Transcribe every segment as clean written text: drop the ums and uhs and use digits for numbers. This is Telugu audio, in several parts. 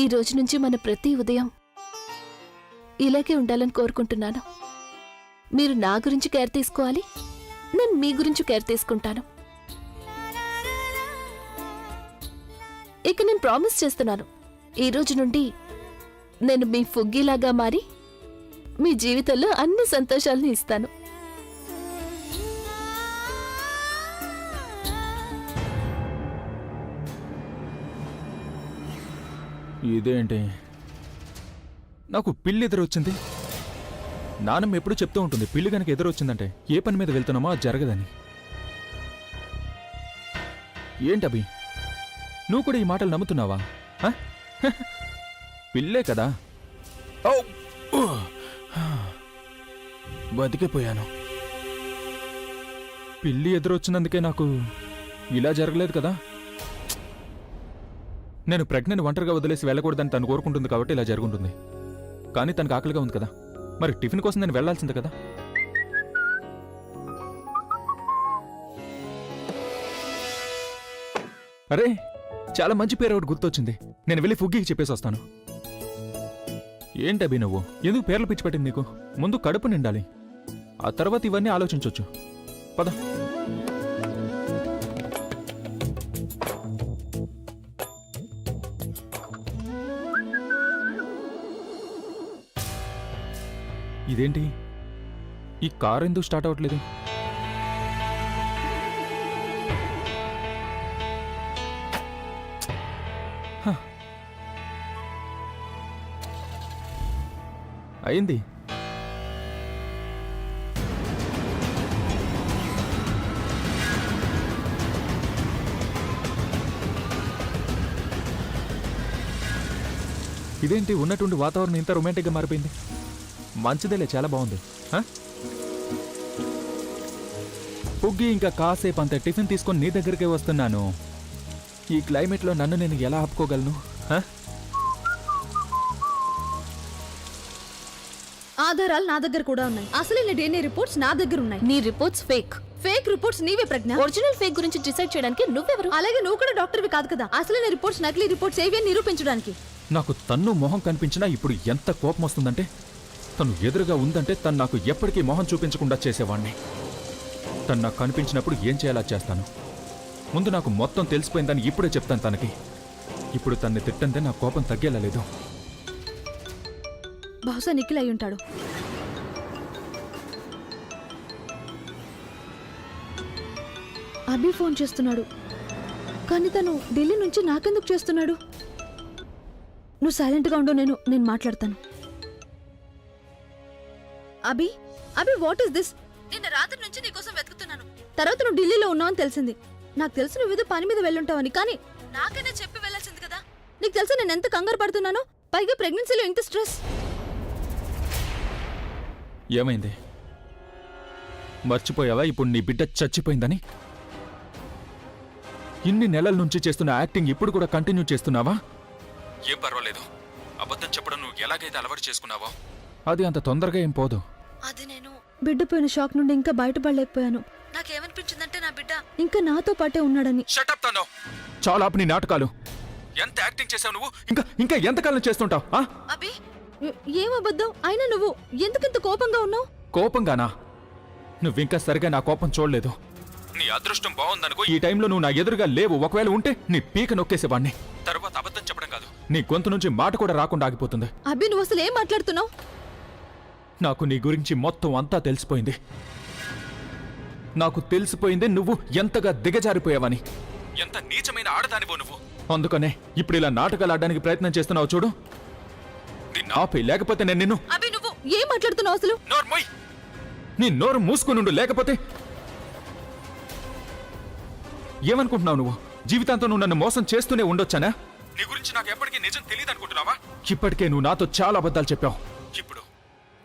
ఈ రోజు నుంచి మన ప్రతి ఉదయం ఇలాగే ఉండాలని కోరుకుంటున్నాను. మీరు నా గురించి కేర్ తీసుకోవాలి, నేను మీ గురించి కేర్ తీసుకుంటాను. ఇక నేను ప్రామిస్ చేస్తున్నాను, ఈ రోజు నుండి నేను మీ ఫుగ్గీలాగా మారి మీ జీవితంలో అన్ని సంతోషాలను ఇస్తాను. ఇదేంటి, నాకు పిల్లి ఎదురొచ్చింది. నానమ్మ ఎప్పుడూ చెప్తూ ఉంటుంది, పిల్లి కనుక ఎదురొచ్చిందంటే ఏ పని మీద వెళ్తున్నామో అది జరగదని. ఏంటభి, నువ్వు కూడా ఈ మాటలు నమ్ముతున్నావా? పిల్లే కదా. బతికిపోయాను. పిల్లి ఎదురొచ్చినందుకే నాకు ఇలా జరగలేదు కదా. నేను ప్రెగ్నెంట్ ఒంటరిగా వదిలేసి వెళ్ళకూడదని తను కోరుకుంటుంది కాబట్టి ఇలా జరుగుంటుంది. కానీ తనకు ఆకలిగా ఉంది కదా, మరి టిఫిన్ కోసం నేను వెళ్లాల్సిందే కదా. అరే, చాలా మంచి పేరు ఒకటి గుర్తొచ్చింది. నేను వెళ్ళి ఫుగ్గీకి చెప్పేసి వస్తాను. ఏంటబి నువ్వు ఎందుకు పేర్లు పిచ్చి పెట్టింది నీకు? ముందు కడుపు నిండాలి, ఆ తర్వాత ఇవన్నీ ఆలోచించవచ్చు. పద. ఇదేంటి, ఈ కారు ఎందుకు స్టార్ట్ అవ్వట్లేదు? అయింది. ఇదేంటి, ఉన్నటువంటి వాతావరణం ఇంత రొమాంటిక్గా మారిపోయింది. మంచిదేలే, చాలా బాగుంది. పుగ్గి, ఇంకా కాసేపు అంత టిఫిన్ తీసుకొని నీ దగ్గరికే వస్తున్నాను. ఈ క్లైమేట్లో నన్ను నేను ఎలా ఆపుకోగలను? ఆధారాలు నా దగ్గర కూడా ఉన్నాయి. అసలు DNA రిపోర్ట్స్ నా దగ్గర ఉన్నాయి. నీ రిపోర్ట్స్ ఫేక్. ఫేక్ రిపోర్ట్స్ నీవే ప్రజ్ఞ. ఒరిజినల్ ఫేక్ గురించి డిసైడ్ చేయడానికి నువ్వెవరు? అలాగే నువ్వు కూడా డాక్టర్వి కాదు కదా. అసలు రిపోర్ట్స్ నకిలీ రిపోర్ట్స్ ఏవి అని నిరూపించడానికి. నాకు తన్ను మొహం కనిపించినా ఇప్పుడు ఎంత కోపం వస్తుందంటే, తను ఎదురుగా ఉందంటే తను నాకు ఎప్పటికీ మొహం చూపించకుండా చేసేవాణ్ణి. తను నాకు కనిపించినప్పుడు ఏం చేయాలా చేస్తాను. ముందు నాకు మొత్తం తెలిసిపోయిందని ఇప్పుడే చెప్తాను తనకి. ఇప్పుడు తన్ని తిట్టందే నా కోపం తగ్గేలా లేదు. బహుశా నిఖిల్ అయి ఉంటాడు. అభి ఫోన్ చేస్తున్నాడు, కానీ తను ఢిల్లీ నుంచి నాకెందుకు చేస్తున్నాడు? నువ్వు సైలెంట్గా ఉండు, నేను మాట్లాడతాను. అభి, వాట్ ఈస్ దిస్? నిన్న రాత్రి నుంచి నీకోసం వెతుకుతున్నాను. తర్వాత నువ్వు ఢిల్లీలో ఉన్నావని తెలిసింది. నాకు తెలుసు నువ్వు ఏదో పని మీద వెళ్ళుంటావని, కానీ నాకైనా చెప్పి వెళ్ళాల్సింది కదా. నీకు తెలుసు నేను ఎంత కంగారు పడుతున్నానో, పైగా ప్రెగ్నెన్సీలో ఇంత స్ట్రెస్. ఏమైంది? మర్చిపోయావా ఇప్పుడు నీ బిడ్డ చచ్చిపోయిందని? ఇన్ని నెలల నుంచి చేస్తున్న యాక్టింగ్ ఇప్పుడు కూడా కంటిన్యూ చేస్తున్నావా? ఏం పర్వాలేదు, అబద్ధం చెప్పడం నువ్వు ఎలాగైతే అలవాటు చేసుకున్నావో అది అంత తొందరగా ఏం పోదు. అది నేను బిడ్డ పోయిన షాక్ నుండి ఇంకా బయటపడలేకపోయాను. నాకేమనిపించిందంటే నా బిడ్డ ఇంకా నాతో పాటే ఉన్నాడని. షటప్ తను, చాలా నీ నాటకాలు. ఎంత యాక్టింగ్ చేసావు నువ్వు? ఇంకా ఇంకా ఎంతకాలం చేస్తుంటావు? అభి, ఏం అబద్ధం? అయినా నువ్వు ఎందుకింత కోపంగా ఉన్నావు? కోపంగానా? నువ్వింకా సరిగా నా కోపం చూడలేదు. నీ అదృష్టం బాగుందనుకో ఈ టైంలో నువ్వు నా ఎదురుగా లేవు. ఒకవేళ ఉంటే నీ పీక నొక్కేసేవాణ్ణి. తర్వాత అబద్ధం చెప్పడం కాదు, నీ గొంతు నుంచి మాట కూడా రాకుండా ఆగిపోతుంది. అభి, నువ్వు అసలు ఏం మాట్లాడుతున్నావు? నాకు నీ గురించి మొత్తం అంతా తెలిసిపోయింది. నాకు తెలిసిపోయింది నువ్వు ఎంతగా దిగజారిపోయావని, ఎంత నీచమైన ఆడదానివో నువ్వు. అందుకనే ఇప్పుడు ఇలా నాటకాలు ఆడడానికి ప్రయత్నం చేస్తున్నావు చూడు. నిన్ను ఆపే, లేకపోతే నేను నిన్ను. అభి, నువ్వు ఏం మాట్లాడుతున్నావు అసలు? నోర్మోయ్, నీ నోరు మూసుకునుండు, లేకపోతే. ఏమనుకుంటున్నావు నువ్వు? జీవితాంతం నువ్వు నన్ను మోసం చేస్తూనే ఉండొచ్చానా? నీ గురించి నాకు ఎప్పటికీ నిజం తెలియదు అనుకుంటున్నావా? ఇప్పటికే నువ్వు నాతో చాలా అబద్ధాలు చెప్పావు. ఇప్పుడు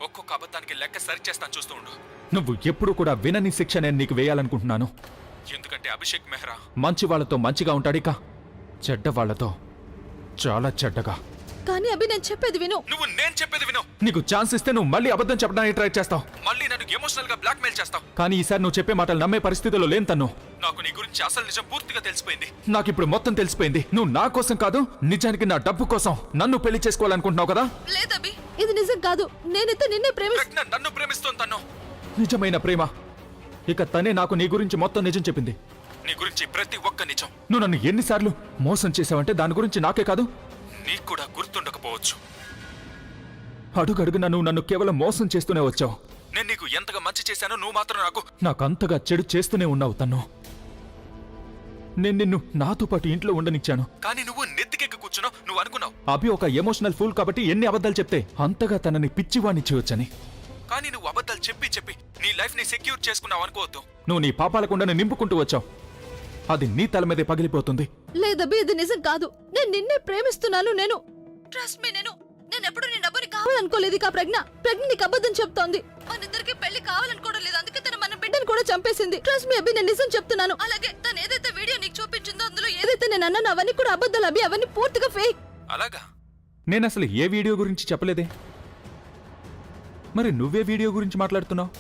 ఒక్కొక్క అబద్ధానికి లెక్క సరిచేస్తాను, చూస్తూ ఉండు. నువ్వు ఎప్పుడు కూడా వినని శిక్ష నేను నీకు వేయాలనుకుంటున్నాను. ఎందుకంటే అభిషేక్ మెహ్రా మంచి వాళ్లతో మంచిగా ఉంటాడిక, చెడ్డ వాళ్లతో చాలా చెడ్డగా. కానీ అభి నేను చెప్పేది విను. నువ్వు నేను చెప్పేది విను. నీకు ఛాన్స్ ఇస్తే నువ్వు మళ్ళీ అబద్ధం చెప్పడానికి ట్రై చేస్తావు, మళ్ళీ నన్ను ఎమోషనల్ గా బ్లాక్మెయిల్ చేస్తావు. కానీ ఈసారి నువ్వు చెప్పే మాటలు నమ్మే పరిస్థితిలో లేను తను. నాకు నీ గురించి అసలు నిజం పూర్తిగా తెలిసిపోయింది. నాకు ఇప్పుడు మొత్తం తెలిసిపోయింది. నువ్వు నా కోసం కాదు, నిజానికి నా డబ్బు కోసం నన్ను పెళ్లి చేసుకోవాలనుకుంటున్నావు కదా? లేదభి, ఇది నిజం కాదు. నేనైతే నిన్నే నన్ను ప్రేమిస్తోంది తను. నిజమైన ప్రేమ. ఇక తనే నాకు నీ గురించి మొత్తం నిజం చెప్పింది. నీ గురించి ప్రతి ఒక్క నిజం. నువ్వు నన్ను ఎన్నిసార్లు మోసం చేసావంటే దాని గురించి నాకే కాదు నీకు కూడా గుర్తుండకపోవచ్చు. అడుగడుగునా నువ్వు నన్ను కేవలం మోసం చేస్తూనే వచ్చావు. నేను నీకు ఎంతగా మంచి చేశానో నువ్వు మాత్రం నాకు అంతగా చెడు చేస్తూనే ఉన్నావు తను. నేను నిన్ను నాతో పాటు ఇంట్లో ఉండనిచ్చాను, కానీ నువ్వు నెత్తికెక్కి కూర్చున్నావు. నువ్వు అనుకున్నావు అభి ఒక ఎమోషనల్ ఫూల్ కాబట్టి ఎన్ని అబద్ధాలు చెప్తే అంతగా తనని పిచ్చివాణ్ణి చేయొచ్చని. కానీ నువ్వు అబద్ధాలు చెప్పి చెప్పి నీ లైఫ్ ని సెక్యూర్ చేసుకున్నావు అనుకోవద్దు. నువ్వు నీ పాపాలకుండా నింపుకుంటూ వచ్చావు. అది నీ తల మీదే పగిలిపోతుంది. లేదభి, ఇది నిజం కాదు. నేను నిన్నే ప్రేమిస్తున్నాను. ట్రస్ట్ మీ, నేనెప్పుడు నీ డబ్బుని కావాలనుకోలేదు. ఇక ప్రజ్ఞ నీకు అబద్ధం చెప్తోంది. మనిద్దరికి పెళ్లి కావాలనుకోవడం లేదు, అందుకే తను మన బిడ్డను కూడా చంపేసింది. ట్రస్ట్ మీ అభి, నేను నిజం చెప్తున్నాను. అలాగే తను ఏదైతే వీడియో నీకు చూపించిందో అందులో ఏదైతే నేను అన్నాను అవన్నీ కూడా అబద్ధాలు అభి. అవన్నీ పూర్తిగా ఫేక్. అలాగా? నేను అసలు ఏ వీడియో గురించి చెప్పలేదే. మరి నువ్వే వీడియో గురించి మాట్లాడుతున్నావు.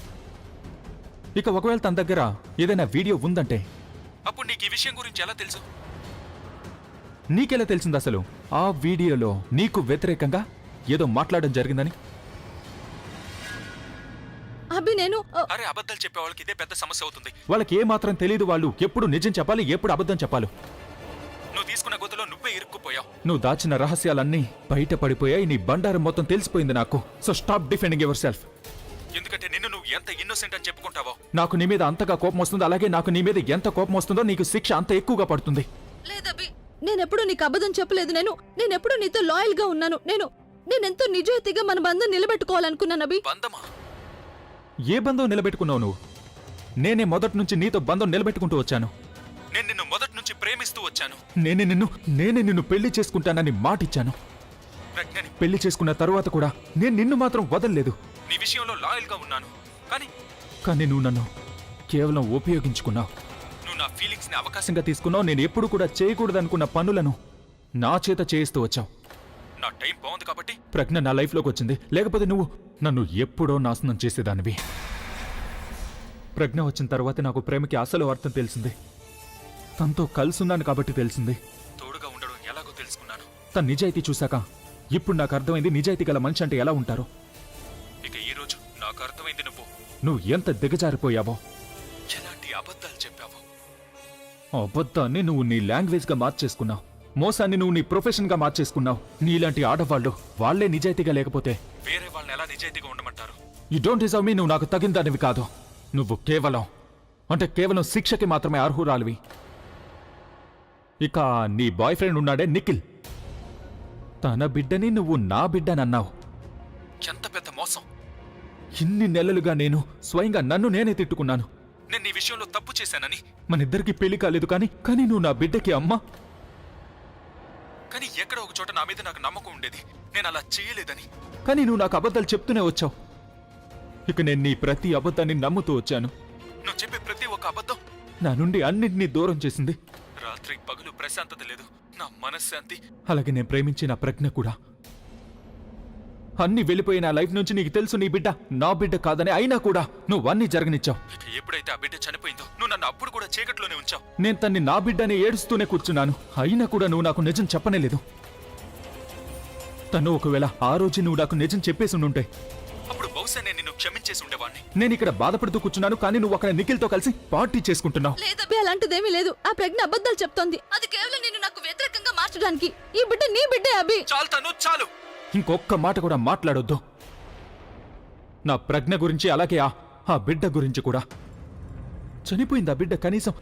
ఇక ఒకవేళ తన దగ్గర ఏదైనా వీడియో ఉందంటే అప్పుడు నీకు ఈ విషయం గురించి ఎలా తెలుసు? నీకెలా తెలిసింది అసలు ఆ వీడియోలో నీకు వ్యతిరేకంగా ఏదో మాట్లాడడం జరిగిందని? అభి, అరే అబద్ధాలు చెప్పే వాళ్ళకి ఇదే పెద్ద సమస్య అవుతుంది. వాళ్ళకి ఏ మాత్రం తెలియదు. వాళ్ళు ఎప్పుడు నిజం చెప్పాలి, ఎప్పుడు అబద్ధం చెప్పాలి. నువ్వు తీసుకున్న గొంతులో నువ్వే ఇరుక్కుపోయావు. నువ్వు దాచిన రహస్యాలన్నీ బయట పడిపోయాయి. నీ బండారం మొత్తం తెలిసిపోయింది నాకు. So stop defending your self. ఎందుకంటే నిన్ను నువ్వు ఎంత ఇన్నోసెంట్ అని చెప్పుకుంటావో నాకు నీ మీద అంతగా కోపం వస్తుంది. అలాగే నాకు నీ మీద ఎంత కోపం వస్తుందో నీకు శిక్ష అంత ఎక్కువగా పడుతుంది. లేదభి, నేనెప్పుడు నీకు అబద్ధం చెప్పలేదు. నేనెప్పుడు నీతో లాయల్ గా ఉన్నాను. నేనెంతో నిజాయితీగా మన బంధం నిలబెట్టుకోవాలనుకున్నాను అభి. బంధమా? ఏ బంధం నిలబెట్టుకున్నావు నువ్వు? నేనే మొదటి నుంచి నీతో బంధం నిలబెట్టుకుంటూ వచ్చాను. నేను నిన్ను మొదటి నుంచి ప్రేమిస్తూ వచ్చాను. నేనే నిన్ను పెళ్లి చేసుకుంటానని మాటిచ్చాను. ప్రజ్ఞని పెళ్లి చేసుకున్న తరువాత కూడా నేను నిన్ను మాత్రం వదలలేదు. నీ విషయంలో లాయల్ గా ఉన్నాను. కానీ నువ్వు నన్ను కేవలం ఉపయోగించుకున్నావు. నువ్వు నా ఫీలింగ్స్ ని అవకాశంగా తీసుకున్నావు. నేను ఎప్పుడు కూడా చేయకూడదనుకున్న పనులను నా చేత చేయిస్తూ వచ్చావు. నా టైం బాగుంది కాబట్టి ప్రజ్ఞ నా లైఫ్లోకి వచ్చింది. లేకపోతే నువ్వు నన్ను ఎప్పుడో నాశనం చేసేదానివి. ప్రజ్ఞ వచ్చిన తర్వాత నాకు ప్రేమకి అసలు అర్థం తెలిసింది. తనతో కలుసున్నాను కాబట్టి తెలిసింది. తోడుగా ఉండడం ఎలాగో తెలుసుకున్నాను. తన నిజాయితీ చూశాక ఇప్పుడు నాకు అర్థమైంది నిజాయితీ గల మనిషి అంటే ఎలా ఉంటారో. ఇక ఈ రోజు నాకు అర్థమైంది నువ్వు ఎంత దిగజారిపోయావో, ఎలాంటి అబద్ధాలు చెప్పావో. ఆ అబద్ధాన్ని నువ్వు నీ లాంగ్వేజ్ గా మార్చేసుకున్నావు. మోసాన్ని నువ్వు నీ ప్రొఫెషన్ గా మార్చేసుకున్నావు. నీలాంటి ఆడవాళ్ళు వాళ్లే నిజాయితీగా లేకపోతే వేరే వాళ్ళని ఎలా నిజాయితీగా ఉండమంటారు? You don't deserve me. నువ్వు నాకు తగిందానివి కాదు. నువ్వు కేవలం శిక్షకి మాత్రమే అర్హురాలివి. ఇక నీ బాయ్ ఫ్రెండ్ ఉన్నాడే నిఖిల్, తన బిడ్డని నువ్వు నా బిడ్డనన్నావు. ఎంత పెద్ద మోసం! ఇన్ని నెలలుగా నేను స్వయంగా నన్ను నేనే తిట్టుకున్నాను. నేను నీ విషయంలో తప్పు చేశానని. మనిద్దరికి పెళ్లి కాలేదు కానీ నువ్వు నా బిడ్డకి అమ్మా. కానీ ఎక్కడ ఒక చోట నా మీద నాకు నమ్మకం ఉండేది నేను అలా చేయలేదని. కానీ నువ్వు నాకు అబద్ధాలు చెప్తూనే వచ్చావు. ఇక నేను నీ ప్రతి అబద్ధాన్ని నమ్ముతూ వచ్చాను. నువ్వు చెప్పే ప్రతి ఒక్క అబద్ధం నా నుండి అన్నింటినీ దూరం చేసింది. రాత్రి పగలు ప్రశాంతత లేదు, నా మనశ్శాంతి. అలాగే నేను ప్రేమించిన ప్రజ్ఞ కూడా. అన్ని వెళ్ళిపోయి నా లైఫ్ నుంచి నీకు తెలుసు నీ బిడ్డ నా బిడ్డ కాదని. అయినా కూడా నువ్వు అన్ని జరగనిచ్చావు. ఎప్పుడైతే ఆ బిడ్డ చనిపోయిందో నువ్వు నన్ను అప్పుడు కూడా చీకట్లోనే ఉంచావు. నేను తన్ని నా బిడ్డని ఏడుస్తూనే కూర్చున్నాను. అయినా కూడా నువ్వు నాకు నిజం చెప్పనేలేదు. తను ఒకవేళ ఆ రోజు నువ్వు నాకు నిజం చెప్పేసి ఉండుంటే అప్పుడు బహుశా నేను నిన్ను క్షమించేసి ఉండేవాడిని. నేను ఇక్కడ బాధపడుతూ కూర్చున్నాను, కానీ నువ్వు అక్కడ నిఖిల్తో కలిసి పార్టీ చేసుకుంటున్నావు. లేదబ్బే, అలాంటిదేమీ లేదు. ఆ ప్రజ్ఞ అబద్ధాలు చెప్తోంది. అది కేవలం నిన్ను నాకు వ్యతిరేకంగా మార్చడానికి. ఈ బిడ్డ నీ బిడ్డే అభి. చాలు. ఇంకొక్క మాట కూడా మాట్లాడొద్దు. నా ప్రజ్ఞ గురించి, అలాగే ఆ బిడ్డ గురించి కూడా. చనిపోయింది ఆ బిడ్డ.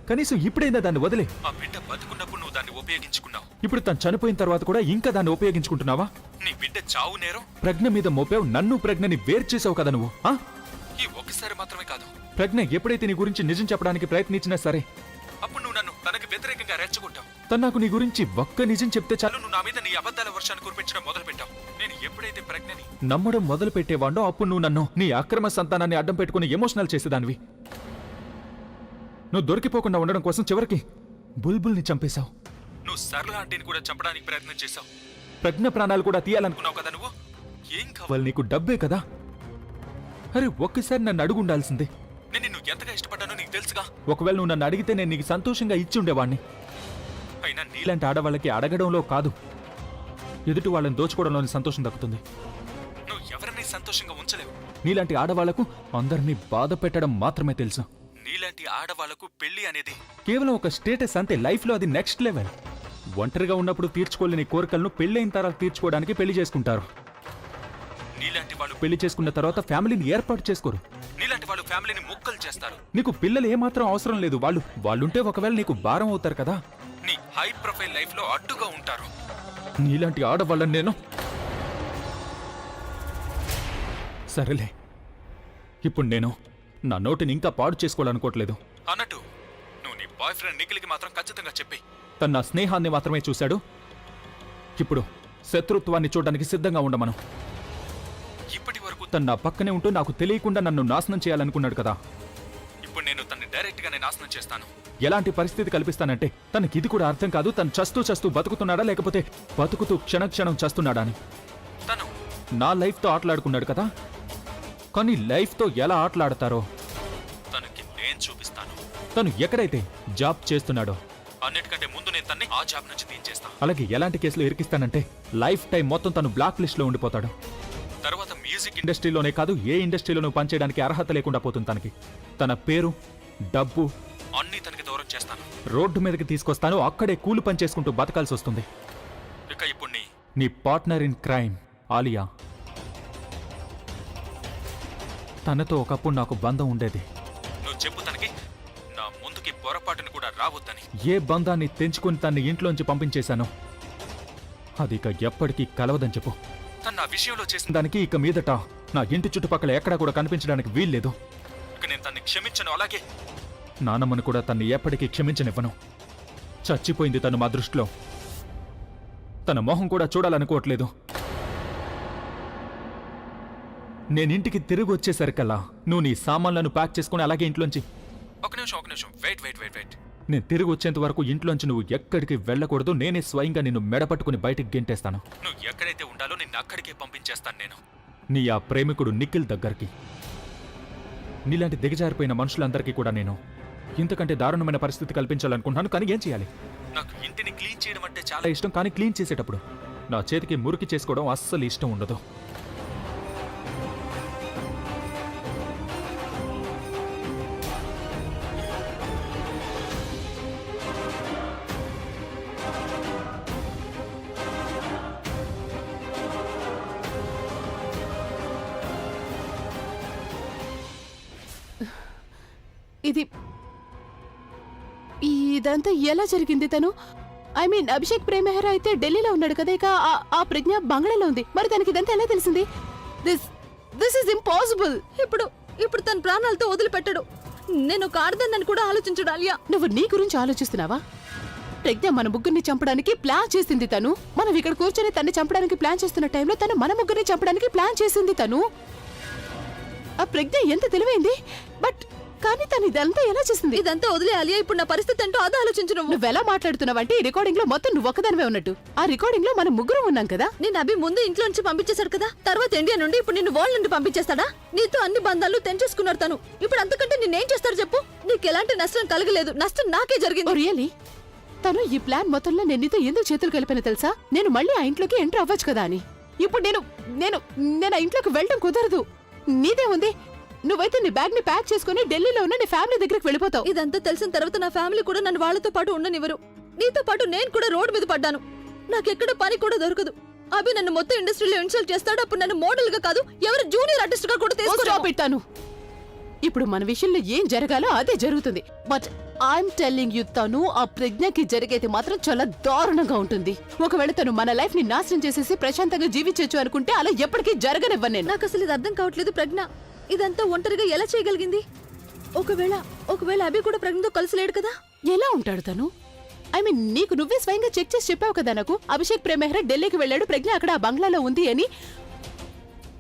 కనీసం ఇప్పుడైనా దాన్ని వదిలే. ఆ బిడ్డ బతుకున్నప్పుడు నువ్వు దాన్ని ఉపయోగించుకున్నావు. ఇప్పుడు తను చనిపోయిన తర్వాత కూడా ఇంకా దాన్ని ఉపయోగించుకుంటున్నావా? నీ బిడ్డ చావు నేరం ప్రజ్ఞ మీద మోపావు. నన్ను ప్రజ్ఞని వేరు చేసావు కదా నువ్వు. ఈ ఒక్కసారి మాత్రమే కాదు, ప్రజ్ఞ ఎప్పుడైతే నీ గురించి నిజం చెప్పడానికి ప్రయత్నించినా సరే అప్పుడు నువ్వు నన్ను తనకి వ్యతిరేకంగా రెచ్చగొట్టావు. తను నాకు నీ గురించి ఒక్క నిజం చెప్తే చాలు నువ్వు నా మీద నీ అబద్ధాల వర్షాన్ని కురిపించడం మొదలు పెట్టావు. నేను ఎప్పుడైతే ప్రజ్ఞని నమ్మడం మొదలు పెట్టేవాడో అప్పుడు నువ్వు నన్ను నీ అక్రమ సంతానాన్ని అడ్డం పెట్టుకుని ఎమోషనల్ చేసేదానివి. నువ్వు దొరికిపోకుండా ఉండడం కోసం చివరికి బుల్బుల్ని చంపేశావు. నువ్వు సరళ ఆంటీని కూడా చంపడానికి ప్రయత్నం చేశావు. ప్రజ్ఞ ప్రాణాలు కూడా తీయాలనుకున్నావు కదా నువ్వు. ఏం కావాలి నీకు? డబ్బే కదా. అరే ఒక్కసారి నన్ను అడుగుండాల్సిందే. నేను నిన్ను ఎంతగా ఇష్టపడ్డానో నీకు తెలుసుగా. ఒకవేళ నువ్వు నన్ను అడిగితే నేను నీకు సంతోషంగా ఇచ్చి ఉండేవాడిని. అయినా నీలాంటి ఆడవాళ్ళకి అడగడంలో కాదు, ఎదుటి వాళ్ళని దోచుకోవడంలోని సంతోషం దక్కుతుంది. నువ్వు ఎవరిని సంతోషంగా ఉంచలేవు. నీలాంటి ఆడవాళ్లకు అందరినీ బాధ పెట్టడం మాత్రమే తెలుసు. నీలాంటి ఆడవాళ్లకు పెళ్లి అనేది కేవలం ఒక స్టేటస్ అంతే. లైఫ్లో అది నెక్స్ట్ లెవెల్. ఒంటరిగా ఉన్నప్పుడు తీర్చుకోలేని కోరికలను పెళ్ళైన తర్వాత తీర్చుకోవడానికి పెళ్లి చేసుకుంటారు. నీలాంటి వాళ్ళు పెళ్లి చేసుకున్న తర్వాత ఫ్యామిలీని ఏర్పాటు చేసుకోరు. నీలాంటి వాళ్ళు ఫ్యామిలీని ముక్కలు చేస్తారు. నీకు పిల్లలు ఏమాత్రం అవసరం లేదు. వాళ్ళుంటే ఒకవేళ నీకు భారం అవుతారు కదా. నీ హై ప్రొఫైల్ లైఫ్ లో అడ్డుగా ఉంటారు. నీలాంటి ఆడవాళ్ళని నేను సరేలే. ఇప్పుడు నేను నా నోటిని ఇంకా పాడు చేసుకోవాలనుకోవట్లేదు. అన్నట్టు నువ్వు నీ బాయ్ ఫ్రెండ్ నిఖిల్కి మాత్రం ఖచ్చితంగా చెప్పి, తన నా స్నేహాన్ని మాత్రమే చూశాడు. ఇప్పుడు శత్రుత్వాన్ని చూడడానికి సిద్ధంగా ఉండమను. ఇప్పటి వరకు తను నా పక్కనే ఉంటూ నాకు తెలియకుండా నన్ను నాశనం చేయాలనుకున్నాడు కదా. ఇప్పుడు నేను తన్ని డైరెక్ట్ గానే నాశనం చేస్తాను. ఎలాంటి పరిస్థితి కల్పిస్తానంటే తనకి ఇది కూడా అర్థం కాదు. తను చస్తూ బతుకుతున్నాడా లేకపోతే బతుకుతూ క్షణక్షణం చస్తున్నాడా అని. తను నా లైఫ్తో ఆటలాడుకున్నాడు కదా, కానీ లైఫ్తో ఎలా ఆటలాడతారో తనకి నేను చూపిస్తాను. తను ఎక్కడైతే జాబ్ చేస్తున్నాడో అన్నిటికంటే ముందు నేను తన్ని ఆ జాబ్ నుంచి తీయించేస్తాను. అలాగే ఎలాంటి కేసులో ఇరికిస్తానంటే లైఫ్ టైం మొత్తం తను బ్లాక్ లిస్ట్ లో ఉండిపోతాడు. తర్వాత మ్యూజిక్ ఇండస్ట్రీలోనే కాదు, ఏ ఇండస్ట్రీలోనూ పనిచేయడానికి అర్హత లేకుండా పోతుంది తనకి. తన పేరు, డబ్బు అన్నీ తనకి దూరం చేస్తాను. రోడ్డు మీదకి తీసుకొస్తాను. అక్కడే కూలి పని చేసుకుంటూ బతకాల్సి వస్తుంది. ఇక ఇప్పుడు నీ పార్ట్నర్ ఇన్ క్రైమ్ ఆలియా, తనతో ఒకప్పుడు నాకు బంధం ఉండేది. నువ్వు చెప్పు తనకి నా ముందుకి పొరపాటును కూడా రావద్దని. ఏ బంధాన్ని తెంచుకుని తన్ని ఇంట్లోంచి పంపించేశాను అది ఇక ఎప్పటికీ కలవదని చెప్పు. తన నా విషయంలో చేసిన దానికి ఇక మీదట నా ఇంటి చుట్టుపక్కల ఎక్కడా కూడా కనిపించడానికి వీల్లేదు. ఇక నేను తన్ని క్షమించను. అలాగే నానమ్మను కూడా తన్ని ఎప్పటికీ క్షమించనివ్వను. చచ్చిపోయింది తను మా దృష్టిలో. తన మొహం కూడా చూడాలనుకోవట్లేదు. నేనింటికి తిరిగి వచ్చేసరికల్లా నువ్వు నీ సామాన్లను ప్యాక్ చేసుకుని అలాగే ఇంట్లోంచి ఒక నిమిషం వెయిట్. నేను తిరిగి వచ్చేంత వరకు ఇంట్లోంచి నువ్వు ఎక్కడికి వెళ్ళకూడదు. నేనే స్వయంగా నిన్ను మెడపట్టుకుని బయటికి గెంటేస్తాను. నువ్వు ఎక్కడైతే ఉండాలో నిన్ను అక్కడికే పంపించేస్తాను నేను. నీ ఆ ప్రేమికుడు నిఖిల్ దగ్గరికి. నీలాంటి దిగజారిపోయిన మనుషులందరికీ కూడా నేను ఇంతకంటే దారుణమైన పరిస్థితి కల్పించాలనుకుంటున్నాను. కానీ ఏం చేయాలి? నాకు ఇంటిని క్లీన్ చేయడం అంటే చాలా ఇష్టం. కానీ క్లీన్ చేసేటప్పుడు నా చేతికి మురికి చేసుకోవడం అస్సలు ఇష్టం ఉండదు. ఇదంతా ఎలా జరిగింది? తను అభిషేక్ ప్రేమ్ మెహ్రా అయితే ఢిల్లీలో ఉన్నాడు కదా, ఇక ఆ ప్రజ్ఞ బంగ్లాలో ఉంది. మరి తనకి ఇదంతా ఎలా తెలిసింది? This is impossible. ఇప్పుడు తన ప్రాణాలతో వదిలిపెట్టడు. నేను ఒక ఆడదాన్ని కూడా ఆలోచించడు. ఆలియా, నువ్వు నీ గురించి ఆలోచిస్తున్నావా? ప్రజ్ఞ మన ముగ్గురిని చంపడానికి ప్లాన్ చేసింది తను. మనం ఇక్కడ కూర్చొని తన్ని చంపడానికి ప్లాన్ చేస్తున్న టైంలో తను మన ముగ్గురిని చంపడానికి ప్లాన్ చేసింది తను. ఆ ప్రజ్ఞ ఎంత తెలివైంది. కానీ తను ఇదంతా ఎలా చేసింది? ఇదంతా వదిలేయాలి. ఇప్పుడు నా పరిస్థితి ఏంటో అదే ఆలోచించను. నువ్వెలా మాట్లాడుతున్నావంటే ఈ రికార్డింగ్ లో మొత్తం నువ్వు ఒక్కదానివే ఉన్నట్టు. ఆ రికార్డింగ్ లో మనం ముగ్గురు ఉన్నాం కదా. నేను అభి ముందు ఇంట్లో నుంచి పంపించేశాడు కదా, తర్వాత ఇండియా నుండి ఇప్పుడు నిన్ను వరల్డ్ నుండి పంపించేస్తాడా? నీతో అన్ని బంధాలు తెంచేసుకున్నారు తను. ఇప్పుడు అంతకంటే నిన్నేం చేస్తారు చెప్పు? నీకు ఎలాంటి నష్టం కలగలేదు. నష్టం నాకే జరిగింది. రియలీ? తను ఈ ప్లాన్ మొత్తంలో నేను నీతో ఎందుకు చేతులు కలిపాను తెలుసా? నేను మళ్ళీ ఆ ఇంట్లోకి ఎంటర్ అవ్వచ్చు కదా అని. ఇప్పుడు నేను ఆ ఇంట్లోకి వెళ్ళడం కుదరదు. నీదే ఉంది. నువ్వైతే నీ బ్యాగ్ ని ప్యాక్ చేసుకుని ఢిల్లీలో ఉన్న నీ ఫ్యామిలీ దగ్గరికి వెళ్ళిపోతావు. ఇదంతా తెలిసిన తర్వాత నా ఫ్యామిలీ కూడా నన్ను వాళ్ళతో పాటు ఉండనివ్వరు. నీతో పాటు నేను కూడా రోడ్ మీద పడ్డాను. నాకెక్కడ పని కూడా దొరకదు. అభి నన్ను మొత్తం ఇండస్ట్రీలో ఇన్సల్ట్ చేస్తాడు. అప్పుడు నన్ను మోడల్ గా కాదు, ఎవరు జూనియర్ ఆర్టిస్ట్ గా కూడా తీసుకురాబెట్టాను. ఇప్పుడు మన విషయంలో ఏం జరగాలో అదే జరుగుతుంది. బట్ ఐఎమ్ టెల్లింగ్ యు, తను ఆ ప్రజ్ఞకి జరిగేది మాత్రం చాలా దారుణంగా ఉంటుంది. ఒకవేళ తను మన లైఫ్ ని నాశనం చేసేసి ప్రశాంతంగా జీవించొచ్చు అనుకుంటే అలా ఎప్పటికీ జరగనివ్వను నేను. నాకు అసలు ఇది అర్థం కావట్లేదు. ప్రజ్ఞ ఇదంతా ఒంటరిగా ఎలా చేయగలిగింది? ఒకవేళ అభి కూడా ప్రజ్ఞతో కలిసి లేడు కదా? ఎలా ఉంటాడు తను? నీకు నువ్వే స్వయంగా చెక్ చేసి చెప్పావు కదా నాకు. అభిషేక్ ప్రేమ్ మెహ్రా ఢిల్లీకి వెళ్ళాడు, ప్రజ్ఞ అక్కడ ఆ బంగ్లాలో ఉంది అని.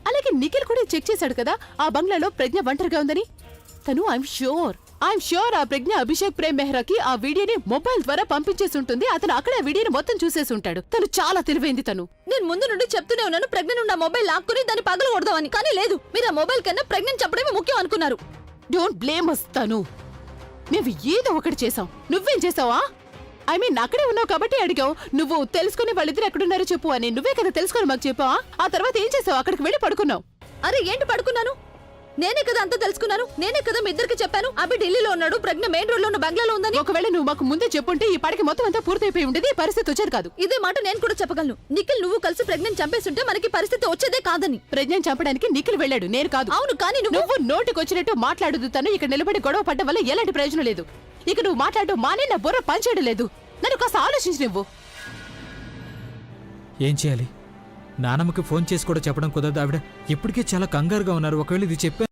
అలాగే నిఖిల్ కూడా చెక్ చేశాడు కదా ఆ బంగ్లాలో ప్రజ్ఞ ఒంటరిగా ఉందని. తను ఐఎమ్ ష్యూర్ ఆ ప్రజ్ఞ అభిషేక్ ప్రేమ్ మెహ్రాకి ఆ వీడియోని మొబైల్ ద్వారా పంపించేసి ఉంటుంది. అతను అక్కడే ఆ వీడియోని మొత్తం చూసేసి ఉంటాడు. తను చాలా తెలివైంది. తను నేను ముందు నుండి చెప్తూనే ఉన్నాను ప్రజ్ఞ నుండి ఆ మొబైల్ లాక్కుని దాన్ని పగలు కొడదామని. కానీ లేదు, మీరు ఆ మొబైల్ కన్నా ప్రజ్ఞని చెప్పడమే ముఖ్యం అనుకున్నారు. డోంట్ బ్లేమ్ అస్ తను. మేము ఏదో ఒకటి చేసాం. నువ్వేం చేసావా? ఐ మీన్ అక్కడే ఉన్నావు కాబట్టి అడిగావు. నువ్వు తెలుసుకుని వాళ్ళిద్దరు ఎక్కడున్నారో చెప్పు అని నువ్వే కదా తెలుసుకొని మాకు చెప్పావా? ఆ తర్వాత ఏం చేసావు? అక్కడికి వెళ్ళి పడుకున్నావు. అరే ఏంటి పడుకున్నాను? నేనే కదా అంతా తెలుసుకున్నాను. నేనే కదా మీ ఇద్దరికి చెప్పాను అభి ఢిల్లీలో ఉన్నాడు, ప్రజ్ఞ మెయిన్ రోడ్ లో ఉన్న బంగ్లాలో ఉందని. ఒకవేళ నువ్వు మాకు ముందే చెప్పుంటే ఈ పాటికి మొత్తం అంతా పూర్తయిపోయి ఉండేది. ఈ పరిస్థితి వచ్చేది కాదు. ఇదే మాట నేను కూడా చెప్పగలను. నిఖిల్ నువ్వు కలిసి ప్రజ్ఞని చంపేస్తుంటే మనకి పరిస్థితి వచ్చేదే కాదని. ప్రజ్ఞని చంపడానికి నిఖిల్ వెళ్ళాడు, నేను కాదు. అవును, కానీ నువ్వు నోటికొచ్చినట్టు మాట్లాడదు. తను ఇక్కడ నిలబడి గొడవ పడ్డం వల్ల ఎలాంటి ప్రయోజనం లేదు. ఇక నువ్వు మాట్లాడటం మానే నా బుర్ర పనిచేయడం లేదు. నన్ను కాస్త ఆలోచించి నువ్వు. ఏం చేయాలి? నానమ్మకి ఫోన్ చేసి కూడా చెప్పడం కుదరదు. ఆవిడ ఇప్పటికే చాలా కంగారుగా ఉన్నారు. ఒకవేళ ఇది చెప్పే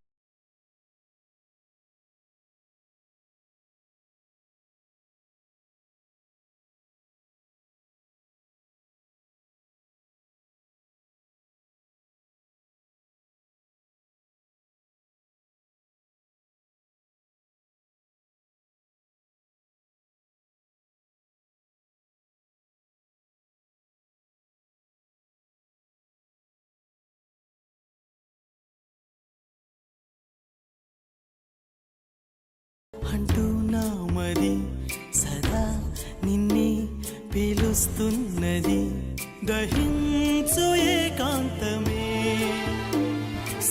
అంటూనా మరి సదా నిన్నే పిలుస్తున్నది. దహించు ఏకాంతమే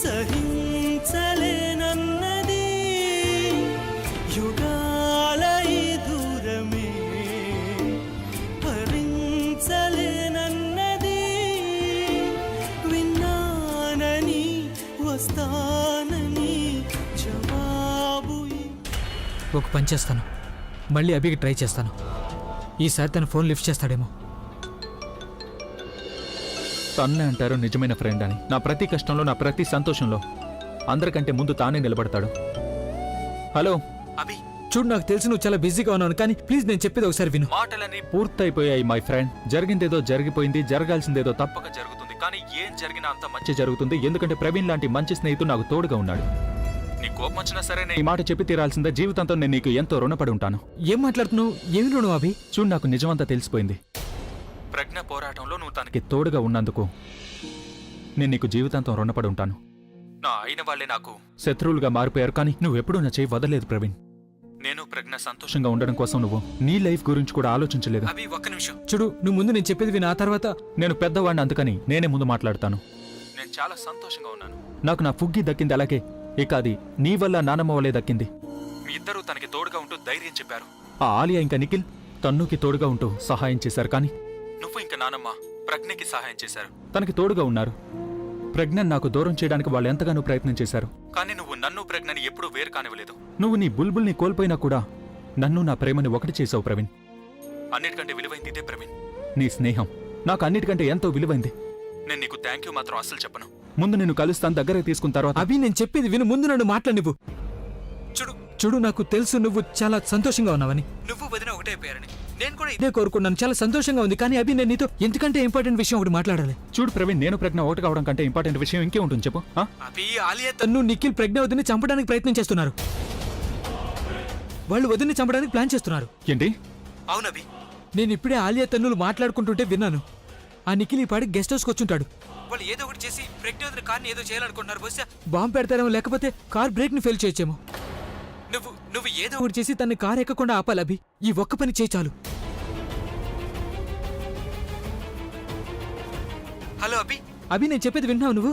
సహించలేనన్నది. యుగాల ఈ దూరమే భరించలేనన్నది. విన్నానని వస్తానని జవాబు ఒక పని చేస్తాను. మళ్ళీ అభికి ట్రై చేస్తాను. ఈసారి తన ఫోన్ లిఫ్ట్ చేస్తాడేమో. తన్నే అంటారు నిజమైన ఫ్రెండ్ అని. నా ప్రతి కష్టంలో, నా ప్రతి సంతోషంలో అందరికంటే ముందు తానే నిలబడతాడు. హలో అభి, చూడు, నాకు తెలిసి నువ్వు చాలా బిజీగా ఉన్నాను, కానీ ప్లీజ్ నేను చెప్పేది ఒకసారి విను. మాటలన్నీ పూర్తయిపోయాయి మై ఫ్రెండ్. జరిగిందేదో జరిగిపోయింది, జరగాల్సిందేదో తప్పక జరుగుతుంది. కానీ ఏం జరిగినా అంత మంచి జరుగుతుంది. ఎందుకంటే ప్రవీణ్ లాంటి మంచి స్నేహితుడు నాకు తోడుగా ఉన్నాడు. నీ కోపం వచ్చినా సరే నేను ఈ మాట చెప్పి తీరాల్సిందే. జీవితంతో నేను నీకు ఎంతో రుణపడి ఉంటాను. ఏం మాట్లాడుతున్నావు? ఏమి రుణం అభి? చూడు, నాకు నిజమంతా తెలిసిపోయింది. ప్రజ్ఞ పోరాటంలో నువ్వు తనకి తోడుగా ఉన్నందుకు నేను నీకు జీవితాంతం రుణపడి ఉంటాను. నా అయిన వాళ్లే నాకు శత్రువులుగా మారిపోయారు, కానీ నువ్వెప్పుడూ నా చేయి వదలేదు ప్రవీణ్. నేను ప్రజ్ఞ సంతోషంగా ఉండడం కోసం నువ్వు నీ లైఫ్ గురించి కూడా ఆలోచించలేదు. అభి, ఒక్క నిమిషం చూడు. నువ్వు ముందు నేను చెప్పేది విని, ఆ తర్వాత నేను పెద్దవాడిని, అందుకని నేనే ముందు మాట్లాడతాను. నేను చాలా సంతోషంగా ఉన్నాను. నాకు నా ఫుగ్గి దక్కింది, అలాగే ఇక అది నీ వల్ల, నానమ్మ వల్లే దక్కింది. మీ ఇద్దరూ తనకి తోడుగా ఉంటూ ధైర్యం చెప్పారు. ఆ ఆలియా ఇంకా నిఖిల్ తన్నుకి తోడుగా ఉంటూ సహాయం చేశారు, కానీ నువ్వు ఇంకా నానమ్మ ప్రజ్ఞకి సహాయం చేశారు. తనకి తోడుగా ఉన్నారు. ప్రజ్ఞను నాకు దూరం చేయడానికి వాళ్ళు ఎంతగానో ప్రయత్నం చేశారు, కానీ నువ్వు నన్ను ప్రజ్ఞని ఎప్పుడూ వేరు కానివ్వలేదు. నువ్వు నీ బుల్బుల్ని కోల్పోయినా కూడా నన్ను, నా ప్రేమని ఒకటి చేసావు ప్రవీణ్. అన్నిటికంటే విలువైంది ఇదే ప్రవీణ్, నీ స్నేహం. నాకు అన్నిటికంటే ఎంతో విలువైంది. నేను నీకు థ్యాంక్ యూ మాత్రం అస్సలు చెప్పను. ముందు నేను కలుస్తాను, దగ్గరకు తీసుకున్న తర్వాత. అభి, నేను చెప్పేది విను. ముందు నన్ను మాట్లాడివ్వు. చూడు చూడు, నాకు తెలుసు నువ్వు చాలా సంతోషంగా ఉన్నావని. నువ్వు వదిన ఒకటే అయిపోయారని నేను కూడా ఇదే కోరుకున్నాను. చాలా సంతోషంగా ఉంది. కానీ అభి, నేను నీతో ఎందుకంటే ఇంపార్టెంట్ విషయం ఒకటి మాట్లాడాలి. చూడు ప్రవీణ్, నేను ప్రజ్ఞ ఒకటి కావడం కంటే ఇంపార్టెంట్ విషయం ఇంకే ఉంటుంది చెప్పు. అభి, ఆలియా తన్ను నిఖిల్ ప్రజ్ఞ వదిని చంపడానికి ప్రయత్నం చేస్తున్నారు. వాళ్ళు వదిని చంపడానికి ప్లాన్ చేస్తున్నారు. ఏంటి? అవునభి, నేను ఇప్పుడే ఆలియా తన్నులు మాట్లాడుకుంటుంటే విన్నాను. ఆ నిఖిల్ ఈ పాడి గెస్ట్ హౌస్కి వచ్చుంటాడు. వాళ్ళు ఏదో ఒకటి చేసి ప్రజ్ఞ వదిన కార్ని ఏదో చేయాలనుకుంటున్నారు. బహుశా బాంబు పెడతారేమో, లేకపోతే కార్ బ్రేక్ ని ఫెయిల్ చేయొచ్చేమో. నువ్వు ఏదో ఒకటి చేసి తన కారు ఎక్కకుండా ఆపాలి అభి. ఈ ఒక్క పని చేయి చాలు. హలో అభి. అభి, నేను చెప్పేది విన్నావు నువ్వు?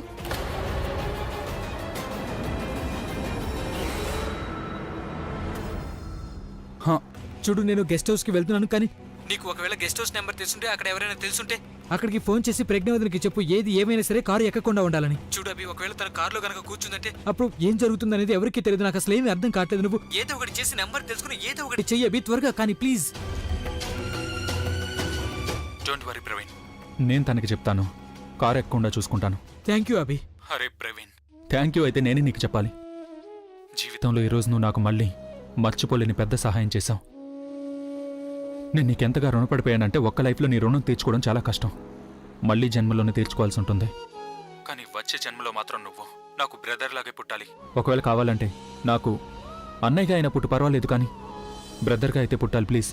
చూడు, నేను గెస్ట్ హౌస్ కి వెళ్తున్నాను, కానీ నీకు ఒకవేళ గెస్ట్ హౌస్ నెంబర్ తెలుసుంటే, అక్కడ ఎవరైనా తెలుసుంటే అక్కడికి ఫోన్ చేసి ప్రజ్ఞావతికి చెప్పు, ఏది ఏమైనా సరే కారు ఎక్కకుండా ఉండాలని. చూడు అభి, ఒకవేళ తన కారులో కనుక కూర్చుందంటే అప్పుడు ఏం జరుగుతుందనేది ఎవరికీ తెలియదు. నాకు అసలు ఏమీ అర్థం కావట్లేదు. నువ్వు ఏదో ఒకటి చేసి నెంబర్ తెలుసుకుని ఏదో ఒకటి చెయ్యి అభి, త్వరగా కానీ ప్లీజ్. డోంట్ వరీ ప్రవీణ్, నేను తనకి చెప్తాను. కారు ఎక్కకుండా చూసుకుంటాను. థ్యాంక్ యూ అభి. అరే ప్రవీణ్, థ్యాంక్ యూ అయితే నేనే నీకు చెప్పాలి. జీవితంలో ఈరోజు నువ్వు నాకు మళ్ళీ మర్చిపోలేని పెద్ద సహాయం చేశావు. నేను నీకెంతగా రుణపడిపోయానంటే, ఒక్క లైఫ్లో నీ రుణం తీర్చుకోవడం చాలా కష్టం. మళ్ళీ జన్మలోనే తీర్చుకోవాల్సి ఉంటుంది. కానీ వచ్చే జన్మలో మాత్రం నువ్వు నాకు బ్రదర్ లాగే పుట్టాలి. ఒకవేళ కావాలంటే నాకు అన్నయ్యగా అయినా పుట్టు పర్వాలేదు కానీ బ్రదర్గా అయితే పుట్టాలి ప్లీజ్.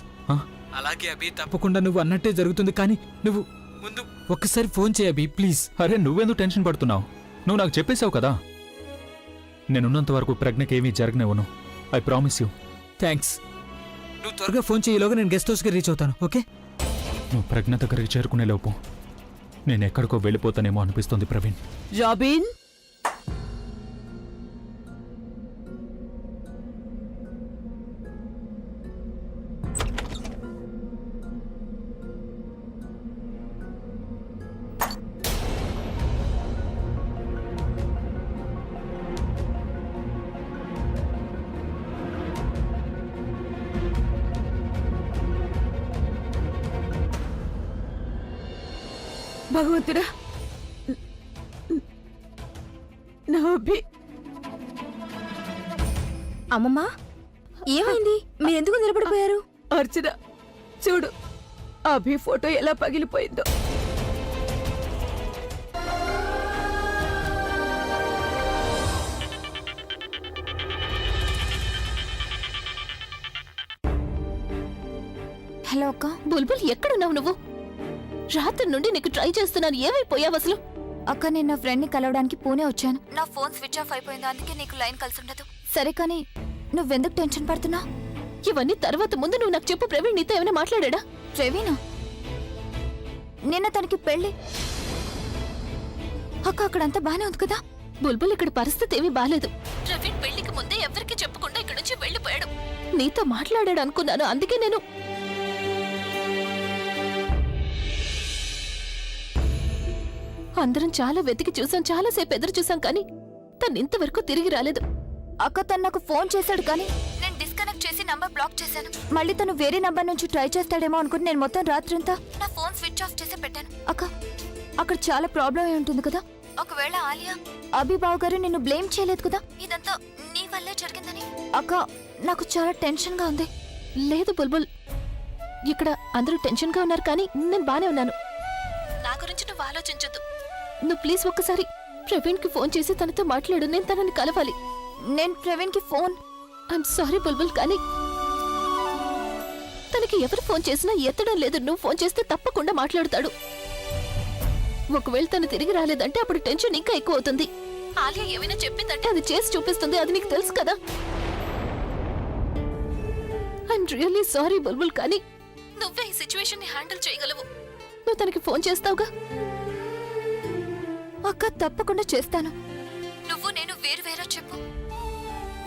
అలాగే అభి, తప్పకుండా నువ్వు అన్నట్టే జరుగుతుంది. కానీ నువ్వు ముందు ఒక్కసారి ఫోన్ చేయ అభి, ప్లీజ్. అరే నువ్వెందుకు టెన్షన్ పడుతున్నావు? నువ్వు నాకు చెప్పేశావు కదా. నేనున్నంత వరకు ప్రజ్ఞకి ఏమీ జరగనివ్వను. I promise you. థ్యాంక్స్. నువ్వు త్వరగా ఫోన్ చేయలోగా నేను గెస్ట్ హౌస్కి రీచ్ అవుతాను. ఓకే? నువ్వు ప్రజ్ఞ దగ్గరికి చేరుకునే లోపు నేను ఎక్కడికో వెళ్ళిపోతానేమో అనిపిస్తుంది ప్రవీణ్. రాబిన్, భగవంతుడా, నా అభి. అమ్మమ్మా, ఏమైంది? మీరెందుకు నిలబడిపోయారు? అర్చన, చూడు అభి ఫోటో ఎలా పగిలిపోయిందో. హలో అక్క. బుల్బుల్, ఎక్కడున్నావు నువ్వు? రాత్రి నుండి నీకు ట్రై చేస్తున్నాను. ఏమైపోయావు అసలు? అక్క, నేను నా ఫ్రెండ్ ని కలవడానికి పూణే వచ్చాను. నా ఫోన్ స్విచ్ ఆఫ్ అయిపోయింది, అందుకే నీకు లైన్ కలిసి ఉండదు. సరే, కానీ నువ్వెందుకు టెన్షన్ పడుతున్నా? ఇవన్నీ తర్వాత ముందు నువ్వు నాకు చెప్పు. ప్రవీణ్ నీతో ఏమైనా మాట్లాడా? ప్రవీణ్ నిన్న తనకి పెళ్లి. అక్క, అక్కడంతా బానే ఉంది కదా? బుల్బుల్, ఇక్కడ పరిస్థితి ఏమీ బాలేదు. ప్రవీణ్ పెళ్లికి ముందే ఎవరికి చెప్పకుండా ఇక్కడి నుంచి వెళ్ళిపోయాడు. నీతో మాట్లాడాడు అనుకున్నాను, అందుకే నేను అందరం చాలా వెతికి చూసాం, చాలాసేపు ఎదురు చూసాం, కానీ తను ఇంతవరకు తిరిగి రాలేదు. అక్క, తను నాకు ఫోన్ చేశాడు, కానీ నేను డిస్కనెక్ట్ చేసి నంబర్ బ్లాక్ చేశాను. మళ్ళీ తను వేరే నంబర్ నుంచి ట్రై చేస్తాడేమో అనుకుని నేను మొత్తం రాత్రంతా నా ఫోన్ స్విచ్ ఆఫ్ చేసి పెట్టాను. అక్క, అక్కడ చాలా ప్రాబ్లం అయి ఉంటుంది కదా? ఒకవేళ ఆలియా, అభిబావ్ గారు నిన్ను బ్లేమ్ చేయలేదు కదా ఇదంతా నీ వల్లే జరిగిందని? అక్క, నాకు చాలా టెన్షన్ గా ఉంది. లేదు బుల్బుల్, ఇక్కడ అందరూ టెన్షన్ గా ఉన్నారు, కానీ నేను బానే ఉన్నాను. నా గురించి నువ్వు ఆలోచించొద్దు. నువ్వు ప్లీజ్ ఒక్కసారి ప్రవీణ్ కి ఫోన్ చేసి తనతో మాట్లాడు. నేను తనని కలవాలి. నేను ప్రవీణ్ కి ఫోన్ ఐఎమ్ సారీ బుల్బుల్, కానీ తనకి ఎవరు ఫోన్ చేసినా ఎత్తడం లేదు. నువ్వు ఫోన్ చేస్తే తప్పకుండా మాట్లాడతాడు. ఒకవేళ తను తిరిగి రాలేదంటే అప్పుడు టెన్షన్ ఇంకా ఎక్కువ అవుతుంది. ఆలియా ఏమైనా చెప్పిందంటే అది చేసి చూపిస్తుంది, అది నీకు తెలుసు కదా. ఐఎమ్ రియల్లీ సారీ బుల్బుల్, కానీ నువ్వే ఈ సిచ్యువేషన్ ని హ్యాండిల్ చేయగలవు. నువ్వు తనకి ఫోన్ చేస్తావుగా? అక్క, తప్పకుండా చేస్తాను. నువ్వు నేను వేరు చెప్పు.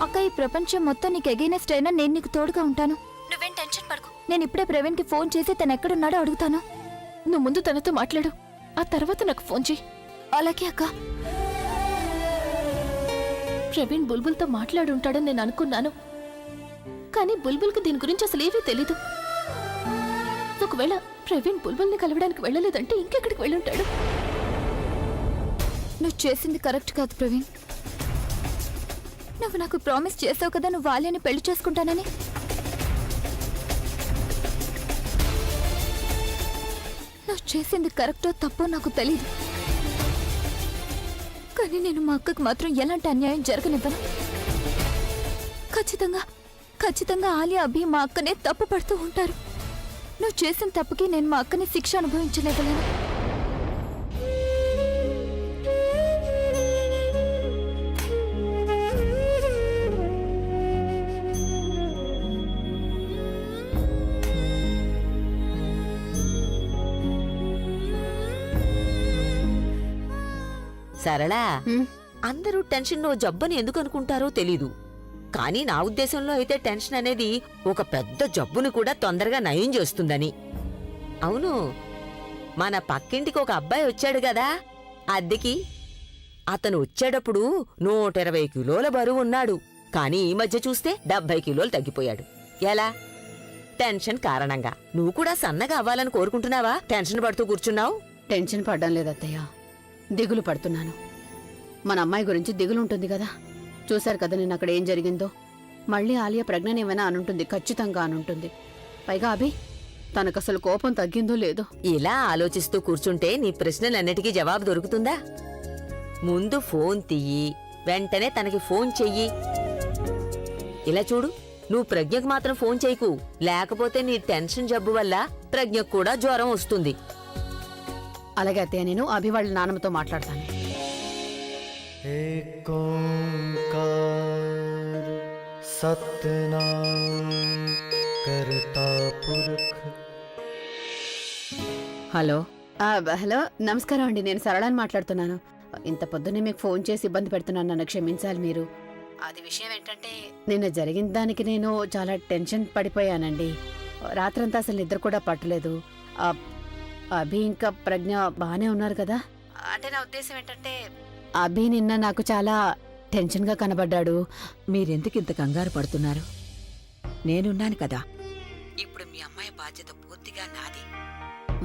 అక్క, ఈ ప్రపంచం మొత్తం నీకు ఎగైనెస్ట్ అయినా నేను నీకు తోడుగా ఉంటాను. నువ్వేం టెన్షన్ పడకు. నేను ఇప్పుడే ప్రవీణ్ కి ఫోన్ చేసి తను ఎక్కడున్నాడో అడుగుతాను. నువ్వు ముందు తనతో మాట్లాడు, ఆ తర్వాత నాకు ఫోన్ చేయి. అలాగే అక్క. ప్రవీణ్ బుల్బుల్తో మాట్లాడుంటాడని నేను అనుకున్నాను, కానీ బుల్బుల్కి దీని గురించి అసలు ఏమీ తెలీదు. ఒకవేళ ప్రవీణ్ బుల్బుల్ని కలవడానికి వెళ్ళలేదంటే ఇంకెక్కడికి వెళ్ళుంటాడు. నువ్వు చేసింది కరెక్ట్ కాదు ప్రవీణ్. నువ్వు నాకు ప్రామిస్ చేసావు కదా నువ్వు ఆలియాని పెళ్లి చేసుకుంటానని. నువ్వు చేసింది కరెక్టో తప్పో నాకు తెలీదు, కానీ నేను మా అక్కకు మాత్రం ఎలాంటి అన్యాయం జరగనివ్వను. ఖచ్చితంగా ఆలియా, అభి మా అక్కనే తప్పు పడుతూ ఉంటారు. నువ్వు చేసిన తప్పుకి నేను మా అక్కని శిక్ష అనుభవించలేగలను. సరళా, అందరూ టెన్షన్ నువ్వు జబ్బని ఎందుకు అనుకుంటారో తెలీదు, కానీ నా ఉద్దేశంలో అయితే టెన్షన్ అనేది ఒక పెద్ద జబ్బుని కూడా తొందరగా నయం చేస్తుందని. అవును, మన పక్కింటికి ఒక అబ్బాయి వచ్చాడు కదా అద్దెకి. అతను వచ్చేటప్పుడు 120 కిలోల బరువు ఉన్నాడు, కానీ ఈ మధ్య చూస్తే 70 కిలోలు తగ్గిపోయాడు. ఎలా? టెన్షన్ కారణంగా. నువ్వు కూడా సన్నగా అవ్వాలని కోరుకుంటున్నావా? టెన్షన్ పడుతూ కూర్చున్నావు. టెన్షన్ పడ్డం లేదత్తయ్య, దిగులు పడుతున్నాను. మన అమ్మాయి గురించి దిగులుంటుంది కదా. చూశారు కదా నేను అక్కడ ఏం జరిగిందో. మళ్ళీ ఆలియా ప్రజ్ఞనేమైనా అనుంటుంది, ఖచ్చితంగా అనుంటుంది. పైగా అభి, తనకసలు కోపం తగ్గిందో లేదో. ఇలా ఆలోచిస్తూ కూర్చుంటే నీ ప్రశ్నలన్నిటికీ జవాబు దొరుకుతుందా? ముందు ఫోన్ తీయి, వెంటనే తనకి ఫోన్ చెయ్యి. ఇలా చూడు, నువ్వు ప్రజ్ఞకు మాత్రం ఫోన్ చేయకు, లేకపోతే నీ టెన్షన్ జబ్బు వల్ల ప్రజ్ఞకు కూడా జ్వరం వస్తుంది. అలాగే అత్తయ్య, నేను అభి వాళ్ళ నాన్నమ్మతో మాట్లాడతాను. एक ओंकार सतनाम करता पुरख. హలో హలో, నమస్కారం అండి. నేను సరళని మాట్లాడుతున్నాను. ఇంత పొద్దున్నే మీకు ఫోన్ చేసి ఇబ్బంది పెడుతున్నాను, నన్ను క్షమించాలి మీరు. అది విషయం ఏంటంటే, నిన్న జరిగిన దానికి నేను చాలా టెన్షన్ పడిపోయానండి. రాత్రంతా అసలు నిద్ర కూడా పట్టలేదు. అభి ఇంకా ప్రజ్ఞ బాగానే ఉన్నారు కదా? అంటే నా ఉద్దేశం ఏంటంటే, అభి నిన్న నాకు చాలా టెన్షన్గా కనబడ్డాడు. మీరెందుకు ఇంత కంగారు పడుతున్నారు? నేనున్నాను కదా. ఇప్పుడు మీ అమ్మాయి బాధ్యత పూర్తిగా నాది.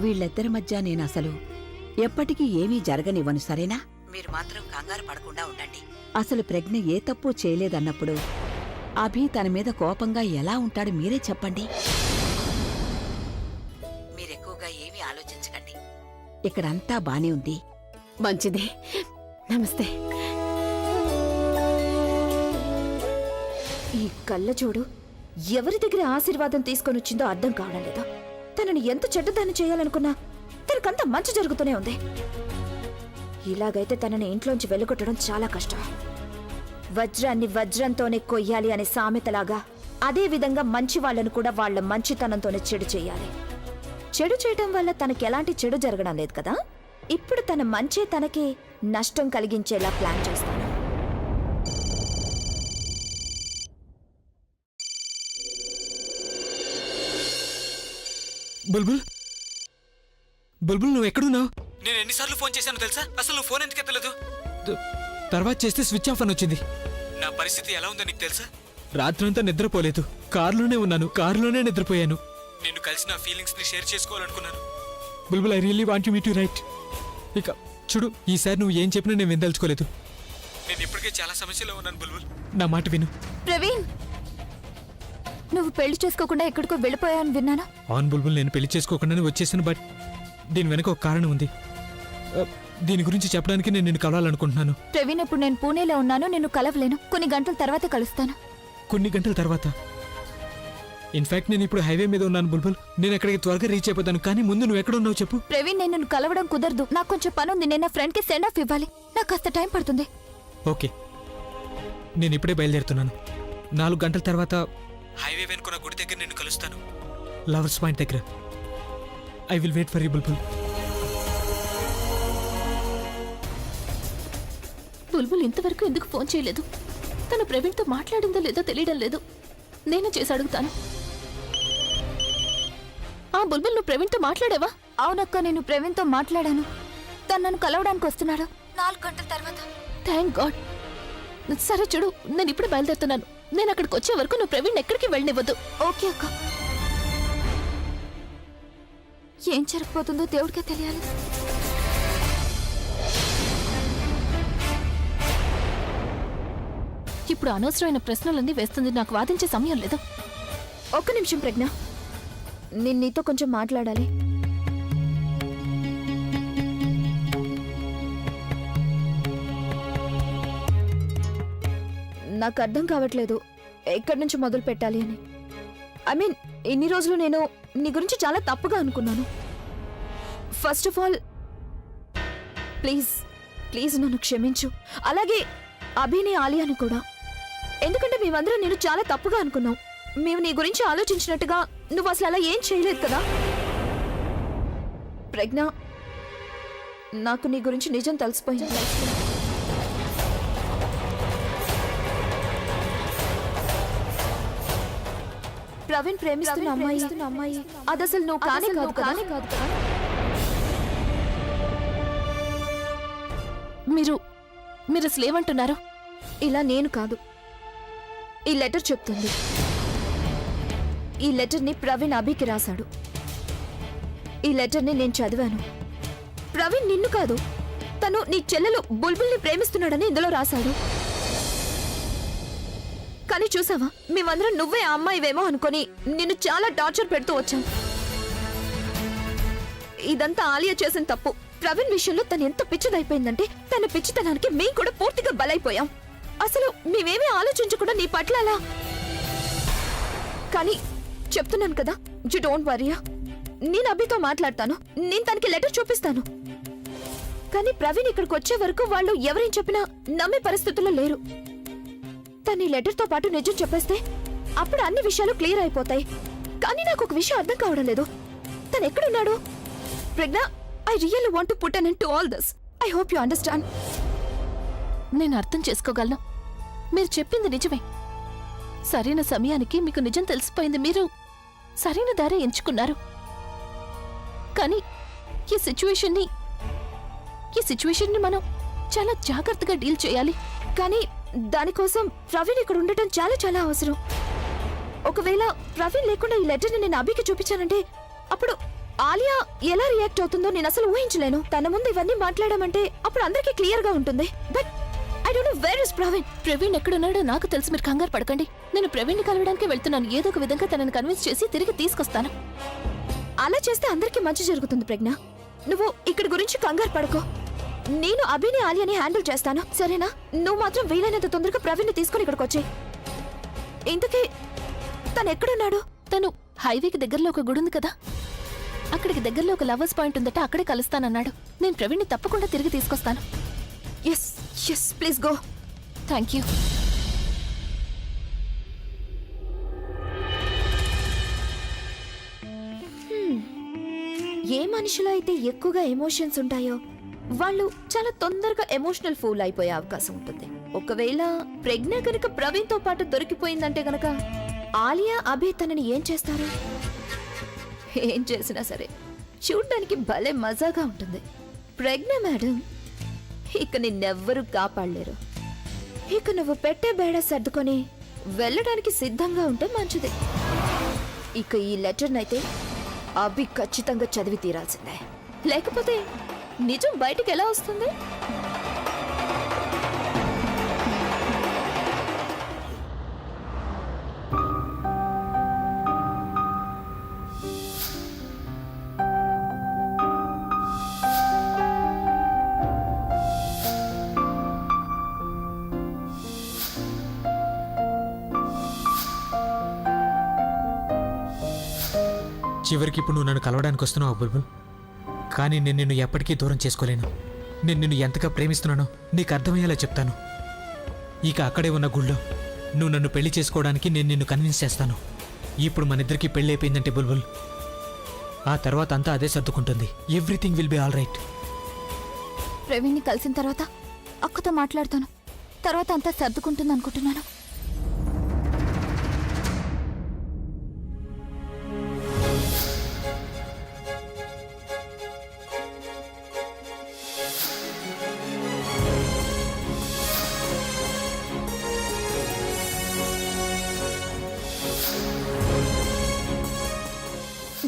వీళ్ళిద్దరి మధ్య నేను అసలు ఎప్పటికీ ఏమీ జరగనివ్వను, సరేనా? మీరు మాత్రం కంగారు పడకుండా ఉండండి. అసలు ప్రజ్ఞ ఏ తప్పు చేయలేదన్నప్పుడు అభి తన మీద కోపంగా ఎలా ఉంటాడు మీరే చెప్పండి. మీరెక్కువగా ఏమీ ఆలోచించకండి. ఇక్కడంతా బానే ఉంది. మంచిది. నమస్తే. ఈ కళ్ళ చూడు ఎవరి దగ్గర ఆశీర్వాదం తీసుకొని వచ్చిందో అర్థం కావడం లేదా? తనని ఎంత చెడ్డదాన్ని చేయాలనుకున్నా తనకంత మంచి జరుగుతూనే ఉంది. ఇలాగైతే తనని ఇంట్లోంచి వెళ్ళగొట్టడం చాలా కష్టం. వజ్రాన్ని వజ్రంతోనే కొయ్యాలి అనే సామెతలాగా అదే విధంగా మంచి వాళ్ళను కూడా వాళ్ళ మంచితనంతోనే చెడు చేయాలి. చెడు చేయటం వల్ల తనకి ఎలాంటి చెడు జరగడం లేదు కదా. ఇప్పుడు తన మంచే తనకి నష్టం కలిగించేలా ప్లాన్ చేస్తాను. బుల్బుల్, బుల్బుల్ నువ్వు ఎక్కడున్నావు? నేను ఎన్నిసార్లు ఫోన్ చేశాను తెలుసా? అసలు నువ్వు ఫోన్ ఎందుకు ఎత్తలేదు? తర్వాత చేస్తే స్విచ్ ఆఫ్ అని వచ్చింది. నా పరిస్థితి ఎలా ఉందో నీకు తెలుసా? రాత్రంతా నిద్రపోలేదు. కారులోనే ఉన్నాను, కారులోనే నిద్రపోయాను. నిన్ను కలిసి నా ఫీలింగ్స్ ని షేర్ చేసుకోవాలనుకున్నాను. Bulbul, I really want you meet you right. ఇక చూడు, ఈసారి నువ్వు ఏం చెప్పినా నేను వినదలుచుకోలేదు. నేను ఇప్పటికే చాలా సమస్యలో ఉన్నాను బుల్బుల్, నా మాట విను. ప్రవీణ్, నువ్వు పెళ్లి చేసుకోకుండా ఎక్కడికో వెళ్ళిపోయావని విన్నానా? అవును బుల్బుల్, నేను పెళ్లి చేసుకోకుండానే వచ్చేసాను. బట్ దీని వెనక ఒక కారణం ఉంది. దీని గురించి చెప్పడానికి నేను నిన్ను కలవాలనుకుంటున్నాను. ప్రవీణ్, ఇప్పుడు నేను పూణేలో ఉన్నాను, నిన్ను కలవలేను. కొన్ని గంటల తర్వాత కలుస్తాను. కొన్ని గంటల తర్వాత? ఇన్ఫాక్ట్ నేను ఇప్పుడు హైవే మీద ఉన్నాను బుల్బుల్. నేను అక్కడికి త్వరగా రీచ్ అయిపోతాను. కానీ ముందు నువ్వు ఎక్కడ ఉన్నావు చెప్పు. ప్రవీణ్, నేను నిన్ను కలవడం కుదరదు. నాకు కొంచెం పని ఉంది. నేను నా ఫ్రెండ్ కి సెండ్ ఆఫ్ ఇవ్వాలి. నాకు కాస్త టైం పడుతుంది. ఓకే, నేను ఇప్పుడే బయలుదేరుతున్నాను. 4 గంటల తర్వాత హైవే వెనుకున్న గుడి దగ్గర నిన్ను కలుస్తాను, లవర్స్ పాయింట్ దగ్గర. I will wait for you Bulbul. Bulbul ఇంతవరకు ఎందుకు ఫోన్ చేయలేదు? తను ప్రవీణ్తో మాట్లాడిందో లేదో తెలియడం లేదు. నేను చేసి అడుగుతాను. బుల్బుల్, నువ్వు ప్రవీణ్తో మాట్లాడావా? అవునక్క, నేను ప్రవీణ్తో మాట్లాడాను. తను నన్ను కలవడానికి వస్తున్నాడు 4 గంటల తర్వాత. Thank God. సరే చూడు, నేను ఇప్పుడు బయలుదేరుతున్నాను. నేను అక్కడికి వచ్చే వరకు నువ్వు ప్రవీణ్ ఎక్కడికి వెళ్ళనివ్వద్దు. ఓకే అక్క. ఏం జరగబోతుందో దేవుడికే తెలియాలి. ఇప్పుడు అనవసరమైన ప్రశ్నలన్నీ వేస్తుంది. నాకు వాదించే సమయం లేదు. ఒక్క నిమిషం ప్రజ్ఞ, నేను నీతో కొంచెం మాట్లాడాలి. నాకు అర్థం కావట్లేదు ఎక్కడి నుంచి మొదలు పెట్టాలి అని. ఐ మీన్, ఇన్ని రోజులు నేను నీ గురించి చాలా తప్పుగా అనుకున్నాను. First of all please please నన్ను క్షమించు. అలాగే అభిని, ఆలియాని కూడా. ఎందుకంటే మేమందరం నేను చాలా తప్పుగా అనుకున్నాం. మేము నీ గురించి ఆలోచించినట్టుగా నువ్వు అసలు అలా ఏం చేయలేదు కదా. ప్రజ్ఞ, నాకు నీ గురించి నిజం తెలిసిపోయింది. ప్రవీణ్ ప్రేమిస్తున్న అమ్మాయి అది అసలు నువ్వు కానే కాదు. మీరు అసలు ఏమంటున్నారు? ఇలా నేను కాదు, ఈ లెటర్ చెప్తుంది. ఈ లెటర్ని ప్రవీణ్ అభికి రాశాడు. ఈ లెటర్ని నేను చదివాను. ప్రవీణ్ నిన్ను కాదు, తను నీ చెల్లెలు బుల్బుల్ని ప్రేమిస్తున్నాడని ఇందులో రాశాడు. కానీ చూసావా, మేమందరం నువ్వే ఆ అమ్మాయివేమో అనుకొని నిన్ను చాలా టార్చర్ పెడుతూ వచ్చాం. ఇదంతా ఆలియా చేసిన తప్పు. ప్రవీణ్ విషయంలో తను ఎంత పిచ్చిదైపోయిందంటే తన పిచ్చితనానికి మేము కూడా పూర్తిగా బలైపోయాం. అసలు మేమేమీ ఆలోచించకుండా నీ పట్ల అలా కానీ చెప్తున్నాను కదా, యు డోంట్ వరీయా. నేను అభితో మాట్లాడతాను, నేను తనకి లెటర్ చూపిస్తాను. కానీ ప్రవీణ్ ఇక్కడికి వచ్చే వరకు వాళ్ళు ఎవరేం చెప్పినా నమ్మే పరిస్థితుల్లో లేరు. తన ఈ లెటర్తో పాటు నిజం చెప్పేస్తే అప్పుడు అన్ని విషయాలు క్లియర్ అయిపోతాయి. కానీ నాకు ఒక విషయం అర్థం కావడం లేదు. తను ఎక్కడున్నాడు? Pragya, I really want to put an end to all this. I hope you understand. నేను అర్థం చేసుకోగలను. మీరు చెప్పింది నిజమే. సరైన సమయానికి మీకు నిజం తెలిసిపోయింది. మీరు సరైన దారి ఎంచుకున్నారు. కానీ ఈ సిచ్యువేషన్ని మనం చాలా జాగ్రత్తగా డీల్ చేయాలి. కానీ దానికోసం ప్రవీణ్ ఇక్కడ ఉండటం చాలా చాలా అవసరం. ఒకవేళ ప్రవీణ్ లేకుండా ఈ లెటర్ని నేను అభికి చూపించానంటే అప్పుడు ఆలియా ఎలా రియాక్ట్ అవుతుందో నేను అసలు ఊహించలేను. తన ముందు ఇవన్నీ మాట్లాడమంటే అప్పుడు అందరికీ క్లియర్ గా ఉంటుంది. But I don't know where is Praveen. Praveen ఎక్కడున్నాడో నాకు తెలుసు. మీరు కంగారు పడకండి. నేను ప్రవీణ్ని కలవడానికి వెళ్తున్నాను. ఏదో ఒక విధంగా తనని కన్విన్స్ చేసి తిరిగి తీసుకొస్తాను. అలా చేస్తే అందరికీ మంచి జరుగుతుంది. ప్రజ్ఞ, నువ్వు ఇక్కడ గురించి కంగారు పడుకో. నేను అభిని ఆలియాని హ్యాండిల్ చేస్తాను, సరేనా? నువ్వు మాత్రం వీలైనంత తొందరగా ప్రవీణ్ని తీసుకొని ఇక్కడికి వచ్చేయ్. ఇంతకీ తను ఎక్కడున్నాడు? తను హైవేకి దగ్గరలో ఒక గుడి ఉంది కదా, అక్కడికి దగ్గరలో ఒక లవర్స్ పాయింట్ ఉందట, అక్కడే కలుస్తానన్నాడు. నేను ప్రవీణ్ని తప్పకుండా తిరిగి తీసుకొస్తాను. Yes yes, please go. Thank you. ఏ మనిషిలో అయితే ఎక్కువగా ఎమోషన్స్ ఉంటాయో వాళ్ళు చాలా తొందరగా ఎమోషనల్ ఫూల్ అయిపోయే అవకాశం ఉంటుంది. ఒకవేళ ప్రజ్ఞ కనుక ప్రవీణ్ తో పాటు దొరికిపోయిందంటే గనక ఆలియా అభి తనని ఏం చేస్తారు? ఏం చేసినా సరే చూడ్డానికి భలే మజాగా ఉంటుంది. ప్రజ్ఞ మేడం, ఇక నిన్నెవ్వరూ కాపాడలేరు. ఇక నువ్వు పెట్టే బేడ సర్దుకొని వెళ్ళడానికి సిద్ధంగా ఉంటే మంచిది. ఇక ఈ లెటర్నైతే అభి ఖచ్చితంగా చదివి తీరాల్సిందే, లేకపోతే నిజం బయటికి ఎలా వస్తుంది? చివరికి ఇప్పుడు నువ్వు నన్ను కలవడానికి వస్తున్నావు బుల్బుల్. కానీ నేను నిన్ను ఎప్పటికీ దూరం చేసుకోలేను. నేను నిన్ను ఎంతగా ప్రేమిస్తున్నానో నీకు అర్థమయ్యేలా చెప్తాను. ఇక అక్కడే ఉన్న గుళ్ళో నువ్వు నన్ను పెళ్లి చేసుకోవడానికి నేను నిన్ను కన్విన్స్ చేస్తాను. ఇప్పుడు మన ఇద్దరికి పెళ్లి అయిపోయిందంటే బుల్బుల్, ఆ తర్వాత అంతా అదే సర్దుకుంటుంది. Everything will be all right. ప్రవీణ్ని కలిసిన తర్వాత అక్కతో మాట్లాడతాను. తర్వాత అంతా సర్దుకుంటుంది అనుకుంటున్నాను.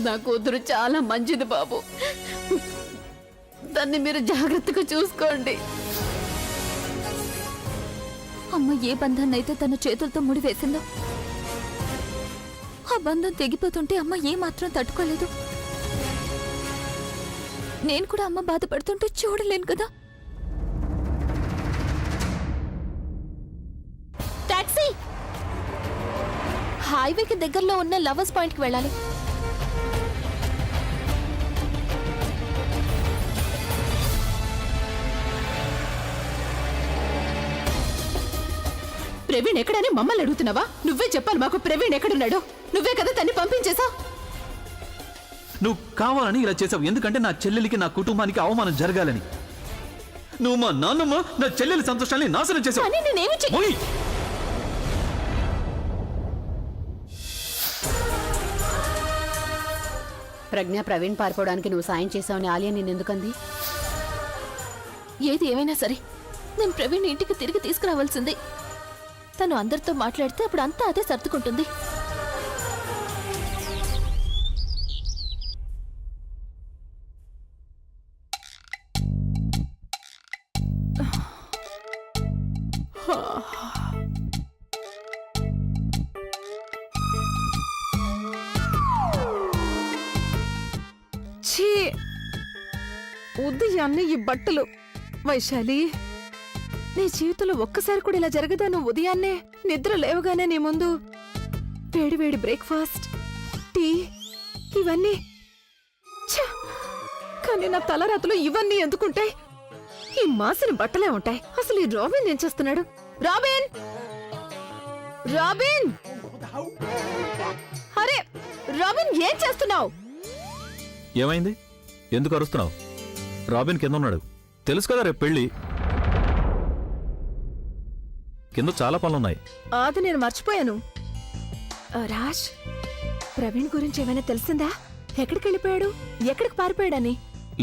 నా కూతురు చాలా మంచిది బాబు. దాన్ని మీరు జాగ్రత్తగా చూసుకోండి. అమ్మ ఏ బంధాన్ని అయితే తన చేతులతో ముడివేసిందో ఆ బంధం తెగిపోతుంటే అమ్మ ఏ మాత్రం తట్టుకోలేదు. నేను కూడా అమ్మ బాధపడుతుంటే చూడలేను కదా. టాక్సీ! హైవేకి దగ్గరలో ఉన్న లవర్స్ పాయింట్కి వెళ్ళాలి. ప్రవీణ్ ఎక్కడని మమ్మల్ని అడుగుతున్నావా? నువ్వే చెప్పాలి మాకు ప్రవీణ్ ఎక్కడున్నాడో. నువ్వే కదా తన్ని పంపించేసా. నువ్వు కావాలని ఇలా చేసావు, ఎందుకంటే నా చెల్లెలికి నా కుటుంబానికి అవమానం జరగాలని. నువ్వు మా నాన్నమ్మ నా చెల్లెలి సంతోషాన్ని నాశనం చేసావు. కానీ నేనేమి ఓయ్! ప్రజ్ఞ, ప్రవీణ్ పారిపోవడానికి నువ్వు సాయం చేసావని ఆలియా నిన్నెందుకంది? ఏది ఏమైనా సరే నేను ప్రవీణ్ ఇంటికి తిరిగి తీసుకురావాల్సిందే. తను అందరితో మాట్లాడితే అప్పుడు అంతా అదే సర్దుకుంటుంది. ఛీ, ఉదయాన్నే ఈ బట్టలు. వైశాలి, నీ జీవితంలో ఒక్కసారి కూడా ఇలా జరగదా? నువ్వు ఉదయాన్నే నిద్ర లేవగానే నీ ముందు వేడి వేడి బ్రేక్ఫాస్ట్, టీ, ఇవన్నీ ఛ! కానీ నా తలరాతలో ఇవన్నీ ఎందుకుంటాయి? ఈ మాసిన బట్టలే ఉంటాయి. అసలు ఈ రాబిన్ ఏం చేస్తున్నాడు? రాబిన్! రాబిన్! అరే రాబిన్, ఏం చేస్తున్నావు? ఏమైంది? ఎందుకు అరుస్తున్నావు? రాబిన్ కింద ఉన్నాడు. తెలుసు కదా రేపు పెళ్ళి. కింద చాలా పనులున్నాయి. అది నేను మర్చిపోయాను. రాజ్, ప్రవీణ్ గురించి ఏమైనా తెలిసిందా? ఎక్కడికి వెళ్ళిపోయాడు? ఎక్కడికి పారిపోయాడని?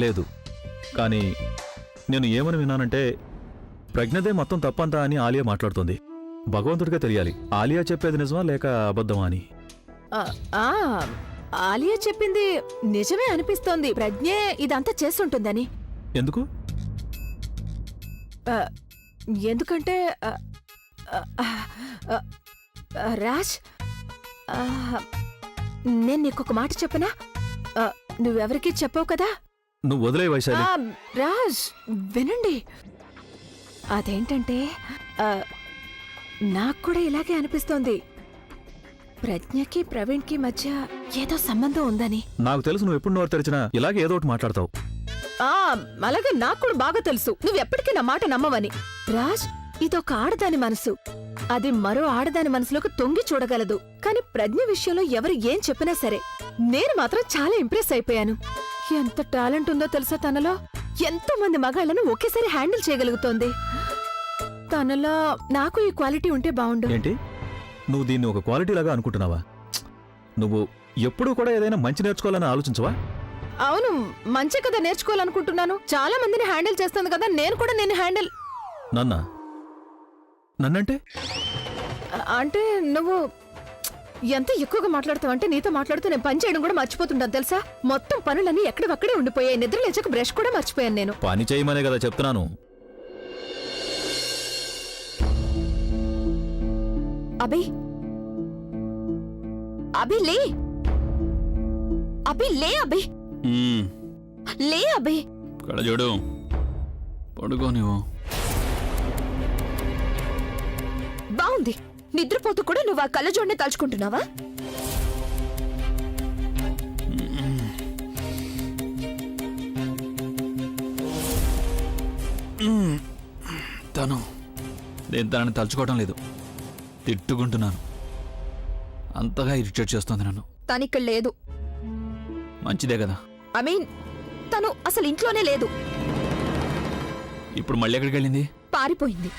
లేదు, కానీ నేను ఏమని విన్నానంటే ప్రజ్ఞదే మొత్తం తప్పంతా అని ఆలియా మాట్లాడుతుంది. భగవంతుడిగా తెలియాలి ఆలియా చెప్పేది నిజమా లేక అబద్ధమా అని. ఆలియా చెప్పింది నిజమే అనిపిస్తోంది. ప్రజ్ఞే ఇదంతా చేస్తుంటుందని. ఎందుకు? ఎందుకంటే రాజ్, నేను నీకొక మాట చెప్పనా? నువ్వెవరికీ చెప్పావు కదా? నువ్వు వదిలే వైశాలి. రాజ్, వినండి. అదేంటంటే నాకు కూడా ఇలాగే అనిపిస్తోంది. ప్రజ్ఞకి ప్రవీణ్కి మధ్య ఏదో సంబంధం ఉందని. నాకు తెలుసు, నువ్వు ఎప్పుడు నోరు తెరిచినా ఇలాగే ఏదో ఒకటి మాట్లాడతావు. అలాగే నాకు కూడా బాగా తెలుసు నువ్వెప్పటికీ నా మాట నమ్మవని. రాజ్, ఇదొక ఆడదాని మనసు. అది మరో ఆడదాని మనసులోకి తొంగి చూడగలదు. కానీ ప్రజ్ఞ విషయంలో ఎవరు ఏం చెప్పినా సరే నేను మాత్రం చాలా ఇంప్రెస్ అయిపోయాను. ఎంత టాలెంట్ ఉందో తెలుసా తనలో? ఎంతో మంది మగాళ్లను ఒకేసారి హ్యాండిల్ చేయగలుగుతోంది. తనలో నాకు ఈ క్వాలిటీ ఉంటే బాగుండు. ఏంటి, నువ్వు దీన్ని ఒక క్వాలిటీ లాగా అనుకుంటున్నావా? నువ్వు ఎప్పుడూ కూడా ఏదైనా మంచి నేర్చుకోవాలని ఆలోచించవా? అవును, మంచి కదా నేర్చుకోవాలనుకుంటున్నాను. చాలా మందిని హ్యాండిల్ చేస్తుంది కదా, నేను కూడా నేను హ్యాండిల్. నన్నంటే అంటే నువ్వు ఎంత ఎక్కువగా మాట్లాడుతావు అంటే నీతో మాట్లాడుతూ నేను పని చేయడం కూడా మర్చిపోతుంటాను తెలుసా? మొత్తం పనులన్నీ ఎక్కడవక్కడే ఉండిపోయాయి. నిద్ర లేచాక బ్రష్ కూడా మర్చిపోయాను నేను. పని చేయమనే కదా చెప్తున్నాను. అభి, అభి లే, అభి లే, అభి లే, అభి చూడు, పడుకో. నువ్వు బాగుంది. నిద్రపోతూ కూడా నువ్వు ఆ కళ్ళజోడిని తలుచుకుంటున్నావా? నేను తనని తలుచుకోవడం లేదు, తిట్టుకుంటున్నాను. అంతగా ఇరిటేట్ చేస్తోంది నన్ను. తనిక్కడ లేదు. మంచిదే కదా. ఐ మీన్ తను అసలు ఇంట్లోనే లేదు. ఇప్పుడు మళ్ళీ ఎక్కడికి వెళ్ళింది? పారిపోయింది.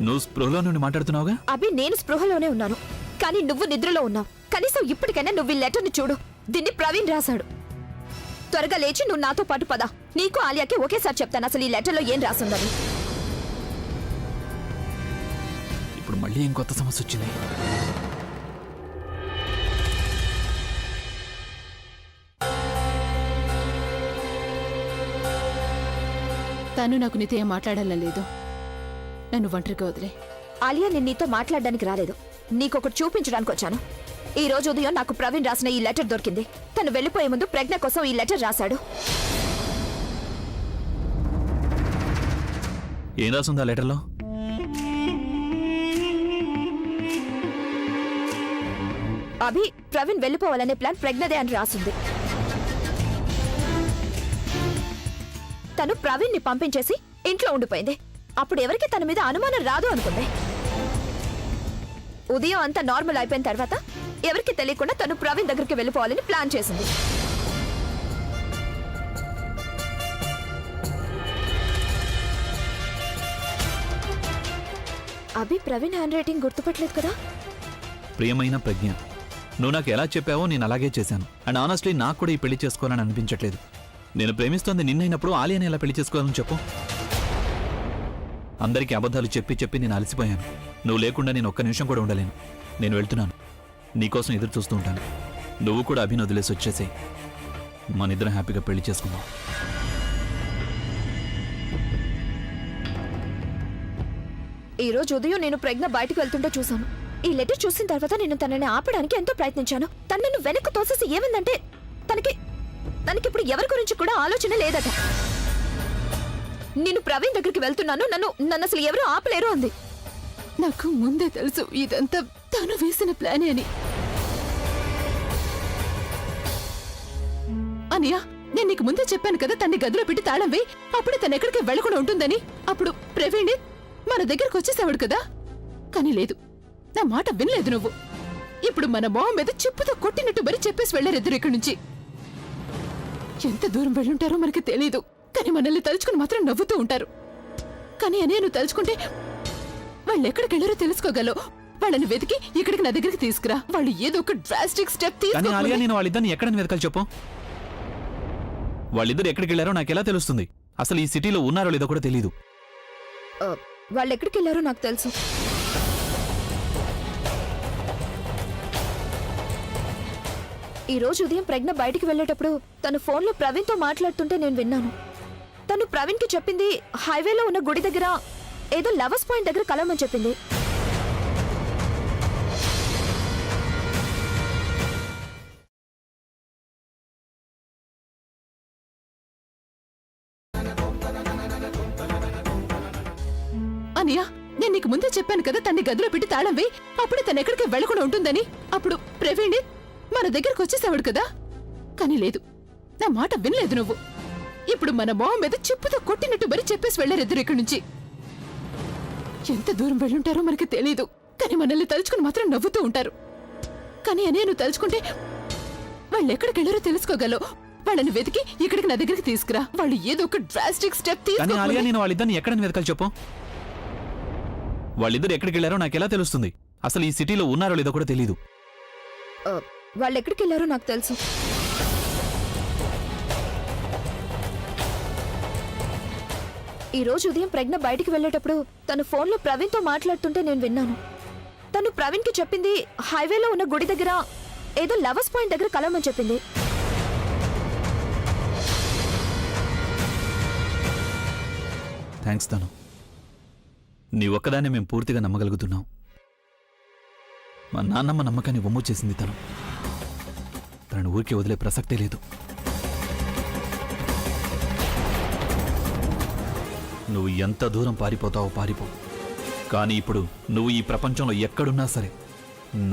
నువ్వు స్పృహలో నుండి మాట్లాడుతున్నావుగా? అభి, నేను స్పృహలోనే ఉన్నాను, కానీ నువ్వు నిద్రలో ఉన్నావు. కనీసం ఇప్పటికైనా నువ్వు ఈ లెటర్ని చూడు. దీన్ని ప్రవీణ్ రాశాడు. త్వరగా లేచి నువ్వు నాతో పాటు పద. నీకు ఆలియాకి ఒకేసారి చెప్తాను అసలు ఈ లెటర్లో ఏం రాసుందని. ఇప్పుడు మళ్ళీ ఏం కొత్త సమస్య వచ్చింది? తను నాకు నీతో ఏం మాట్లాడాలని లేదు. నన్ను ఒంటరిగా వదిలే. ఆలియా, నేను నీతో మాట్లాడడానికి రాలేదు, నీకొకటి చూపించడానికి వచ్చాను. ఈ రోజు ఉదయం నాకు ప్రవీణ్ రాసిన ఈ లెటర్ దొరికింది. తను వెళ్ళిపోయే ముందు ప్రజ్ఞ కోసం ఈ లెటర్ రాశాడు. ఏం రాసుంది ఆ లెటర్లో? అభి, ప్రవీణ్ వెళ్ళిపోవాలనే ప్లాన్ ప్రజ్ఞదే అని రాసుంది. తను ప్రవీణ్ ని పంపించేసి ఇంట్లో ఉండిపోయింది. అప్పుడు ఎవరికి తన మీద అనుమానం రాదు అనుకుంది. ఉదయం అంతా నార్మల్ అయిపోయిన తర్వాత ఎవరికి తెలియకుండా తను ప్రవీణ్ దగ్గరికి వెళ్ళిపోవాలని ప్లాన్ చేసింది. అభి, ప్రవీణ్ హ్యాండ్ రైటింగ్ గుర్తుపట్టలేదు కదా? ప్రియమైన ప్రజ్ఞ, నువ్వు నాకు ఎలా చెప్పావో నేను అలాగే చేశాను. అండ్ ఆనెస్ట్లీ నాకు కూడా ఈ పెళ్లి చేసుకోవాలని అనిపించట్లేదు. నేను ప్రేమిస్తోంది నిన్నైనప్పుడు ఆలియాని ఎలా పెళ్లి చేసుకోవాలని చెప్పు. అందరికీ అబద్ధాలు చెప్పి చెప్పి నేను అలసిపోయాను. నువ్వు లేకుండా నేను ఒక్క నిమిషం కూడా ఉండలేను. నేను వెళ్తున్నాను. నీకోసం ఎదురు చూస్తూ ఉంటాను. నువ్వు కూడా అభిని వదిలేసి వచ్చేసే. మనిద్దరం హ్యాపీగా పెళ్లి చేసుకుందాం. ఈ రోజు ఉదయం నేను ప్రజ్ఞ బయటకు వెళ్తుంటే చూశాను. ఈ లెటర్ చూసిన తర్వాత నేను తనని ఆపడానికి ఎంతో ప్రయత్నించాను. తను నన్ను వెనక్కు తోసేసి ఏమందంటే తనకిప్పుడు ఎవరి గురించి కూడా ఆలోచన లేదట. నేను ప్రవీణ్ దగ్గరికి వెళ్తున్నాను, నన్ను అసలు ఎవరూ ఆపలేరు అంది. నాకు ముందే తెలుసు ఇదంతా తను వేసిన ప్లానే అని. అనియా, నేను నీకు ముందే చెప్పాను కదా తన్ని గదిలో పెట్టి తాళం వేయి, అప్పుడే తను ఎక్కడికి వెళ్లకుండా ఉంటుందని. అప్పుడు ప్రవీణ్ మన దగ్గరకు వచ్చేసేవాడు కదా. కానీ లేదు, నా మాట వినలేదు నువ్వు. ఇప్పుడు మన మొహం మీద చెప్పుతో కొట్టినట్టు మరి చెప్పేసి వెళ్లారు ఇద్దరు ఇక్కడి నుంచి. ఎంత దూరం వెళ్ళుంటారో మనకి తెలీదు, కానీ మనల్ని తలుచుకుని మాత్రం నవ్వుతూ ఉంటారు. కానీ అని నువ్వు తలుచుకుంటే వాళ్ళు ఎక్కడికి వెళ్ళారో తెలుసుకోగలవు. వాళ్ళని వెతికి ఇక్కడికి నా దగ్గరికి తీసుకురా. వాళ్ళు ఏదో ఒక డ్రాస్టిక్ స్టెప్ కానీ ఆలియా, తీసుకుని నేను వాళ్ళిద్దరిని ఎక్కడని వెతకాలి చెప్పు? వాళ్ళిద్దరు ఎక్కడికి వెళ్ళారో నాకు ఎలా తెలుస్తుంది? అసలు ఈ సిటీలో ఉన్నారో లేదో కూడా తెలీదు. వాళ్ళు ఎక్కడికి వెళ్ళారో నాకు తెలుసు. ఈ రోజు ఉదయం ప్రజ్ఞ బయటికి వెళ్ళేటప్పుడు తను ఫోన్లో ప్రవీణ్తో మాట్లాడుతుంటే నేను విన్నాను. తను ప్రవీణ్కి చెప్పింది హైవేలో ఉన్న గుడి దగ్గర ఏదో లవర్స్ పాయింట్ దగ్గర కలవమని చెప్పింది. అనియా, నేను నీకు ముందే చెప్పాను కదా తన్ని గదిలో పెట్టి తాళం వేయి, అప్పుడే తను ఎక్కడికి వెళ్లకుండా ఉంటుందని. అప్పుడు ప్రవీణ్ మన దగ్గరకు వచ్చేసేవాడు కదా. కానీ లేదు, నా మాట వినలేదు నువ్వు. ఇప్పుడు మన మొహం మీద చెప్పుతో కొట్టినట్టు మరి చెప్పేసి వెళ్లారు ఇద్దరు ఇక్కడి నుంచి. ఎంత దూరం వెళ్ళుంటారో మనకి తెలీదు, కానీ మనల్ని తలుచుకుని మాత్రం నవ్వుతూ ఉంటారు. కానీ అని నువ్వు తలుచుకుంటే వాళ్ళు ఎక్కడికి వెళ్ళారో తెలుసుకోగలవు. వాళ్ళని వెతికి ఇక్కడికి నా దగ్గరికి తీసుకురా. వాళ్ళు ఏదో ఒక డ్రాస్టిక్ స్టెప్ కానీ ఆలియా, తీసుకుని నేను వాళ్ళిద్దరిని ఎక్కడని వెతకాలి చెప్పు? వాళ్ళిద్దరు ఎక్కడికి వెళ్ళారో నాకు ఎలా తెలుస్తుంది? అసలు ఈ సిటీలో ఉన్నారో లేదో కూడా తెలీదు. వాళ్ళు ఎక్కడికి వెళ్ళారో నాకు తెలుసు. ఈ రోజు ఉదయం ప్రజ్ఞ బయటికి వెళ్ళేటప్పుడు తను ఫోన్లో ప్రవీణ్తో మాట్లాడుతుంటే నేను విన్నాను. తను ప్రవీణ్కి చెప్పింది హైవేలో ఉన్న గుడి దగ్గర ఏదో లవర్స్ పాయింట్ దగ్గర కలవమని చెప్పింది. థ్యాంక్స్ తను. నీ ఒక్కదాన్ని మేము పూర్తిగా నమ్మగలుగుతున్నాం. మా నాన్నమ్మ నమ్మకాన్ని వమ్ము చేసింది తను. తనను ఊరికి వదిలే ప్రసక్తే లేదు. నువ్వు ఎంత దూరం పారిపోతావో పారిపో, కానీ ఇప్పుడు నువ్వు ఈ ప్రపంచంలో ఎక్కడున్నా సరే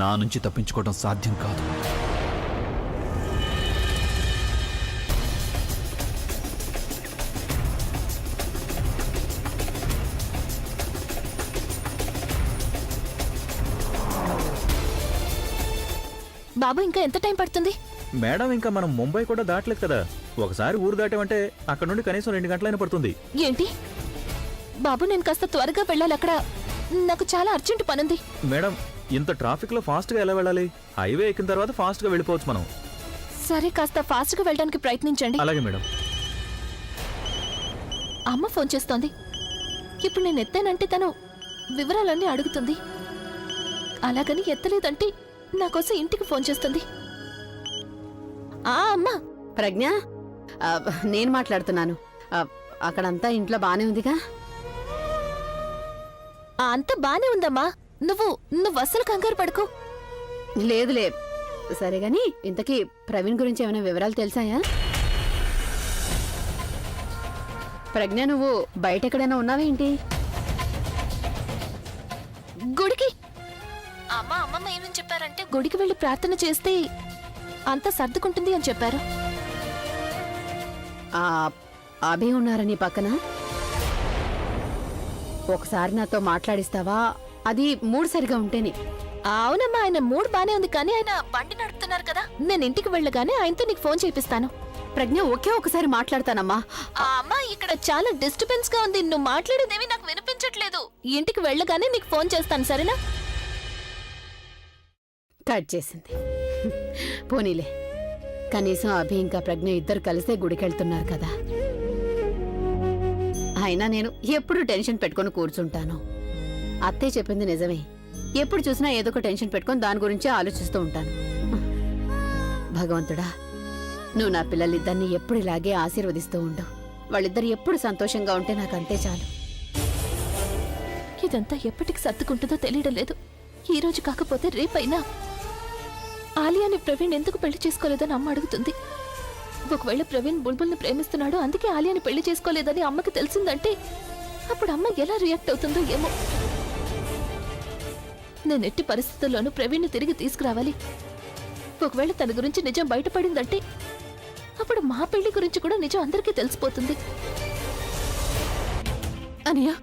నా నుంచి తప్పించుకోవడం సాధ్యం కాదు. బాబు ఇంకా ఎంత టైం పడుతుంది? మేడం, ఇంకా మనం ముంబై కూడా దాటలేదు కదా. ఒకసారి ఊరు దాటామంటే అక్కడ నుండి కనీసం 2 గంటలైనా పడుతుంది. ఏంటి బాబు, నేను కాస్త త్వరగా వెళ్ళాలి. అక్కడ నాకు చాలా అర్జెంట్ పనుంది. మేడం, ఇంత ట్రాఫిక్ లో ఫాస్ట్ గా ఎలా వెళ్ళాలి? హైవే ఎక్కిన తర్వాత ఫాస్ట్ గా వెళ్ళిపోవచ్చు మనం. సరే, కాస్త ఫాస్ట్ గా వెళ్ళడానికి ప్రయత్నించండి. అలాగే మేడం. అమ్మ ఫోన్ చేస్తోంది. ఇప్పుడు నేను ఎత్తానంటే తను వివరాలన్నీ అడుగుతుంది. అలాగని ఎత్తలేదంటే నా కోసం ఇంటికి ఫోన్ చేస్తుంది. అమ్మా. ప్రజ్ఞ, నేను మాట్లాడుతున్నాను. అక్కడంతా ఇంట్లో బానే ఉందిగా? అంతా బానే ఉందమ్మా. నువ్వు అస్సలు కంగారు పడుకో. లేదులే. సరే గాని ఇంతకీ ప్రవీణ్ గురించి ఏమైనా వివరాలు తెలుసాయా? ప్రజ్ఞ, నువ్వు బయట ఎక్కడైనా ఉన్నావేంటి? గుడికి. అమ్మమ్మ ఏమని చెప్పారంటే గుడికి వెళ్ళి ప్రార్థన చేస్తే అంతా సర్దుకుంటుంది అని చెప్పారు. అభి ఉన్నారా నీ పక్కన? ఒకసారి నాతో మాట్లాడిస్తావా? అది మూడు సరిగా ఉంటేనే. అవునమ్మా, ఆయన మూడ్ బానే ఉంది, కానీ ఆయన బండి నడుపుతున్నారు కదా. నేను ఇంటికి వెళ్ళగానే ఆయనతో నీకు ఫోన్ చేపిస్తాను. ప్రజ్ఞ, ఒకసారి మాట్లాడతానమ్మా. అమ్మా, ఇక్కడ చాలా డిస్టర్బెన్స్ గా ఉంది. నువ్వు మాట్లాడేదేమి నాకు వినిపించట్లేదు. ఇంటికి వెళ్ళగానే నీకు ఫోన్ చేస్తాను, సరేనా? కట్ చేసింది. పోనీలే, కనీసం అభి ఇంకా ప్రజ్ఞ ఇద్దరు కలిసే గుడికెళ్తున్నారు కదా. అయినా నేను ఎప్పుడు టెన్షన్ పెట్టుకొని కూర్చుంటాను. అత్తయ్య చెప్పింది నిజమే. ఎప్పుడు చూసినా ఏదో ఒక టెన్షన్ పెట్టుకొని దాని గురించే ఆలోచిస్తూ ఉంటాను. భగవంతుడా, నువ్వు నా పిల్లలిద్దరినీ ఎప్పుడు ఇలాగే ఆశీర్వదిస్తూ ఉండు. వాళ్ళిద్దరు ఎప్పుడు సంతోషంగా ఉంటే నాకు అంతే చాలు. ఇదంతా ఎప్పటికి సర్దుకుంటుందో తెలియడం లేదు. ఈ రోజు కాకపోతే రేపైనా ఆలియాని ప్రవీణ్ ఎందుకు పెళ్లి చేసుకోలేదని అమ్మ అడుగుతుంది. ఒకవేళ ప్రవీణ్ బుల్బుల్ని ప్రేమిస్తున్నాడు, అందుకే ఆలియాని పెళ్లి చేసుకోలేదని అమ్మకి తెలిసిందంటే అప్పుడు అమ్మ ఎలా రియాక్ట్ అవుతుందో ఏమో. నేను ఎట్టి పరిస్థితుల్లోనూ ప్రవీణ్ని తిరిగి తీసుకురావాలి. ఒకవేళ తన గురించి నిజం బయటపడిందంటే అప్పుడు మా పెళ్లి గురించి కూడా నిజం అందరికీ తెలిసిపోతుంది. అనియా,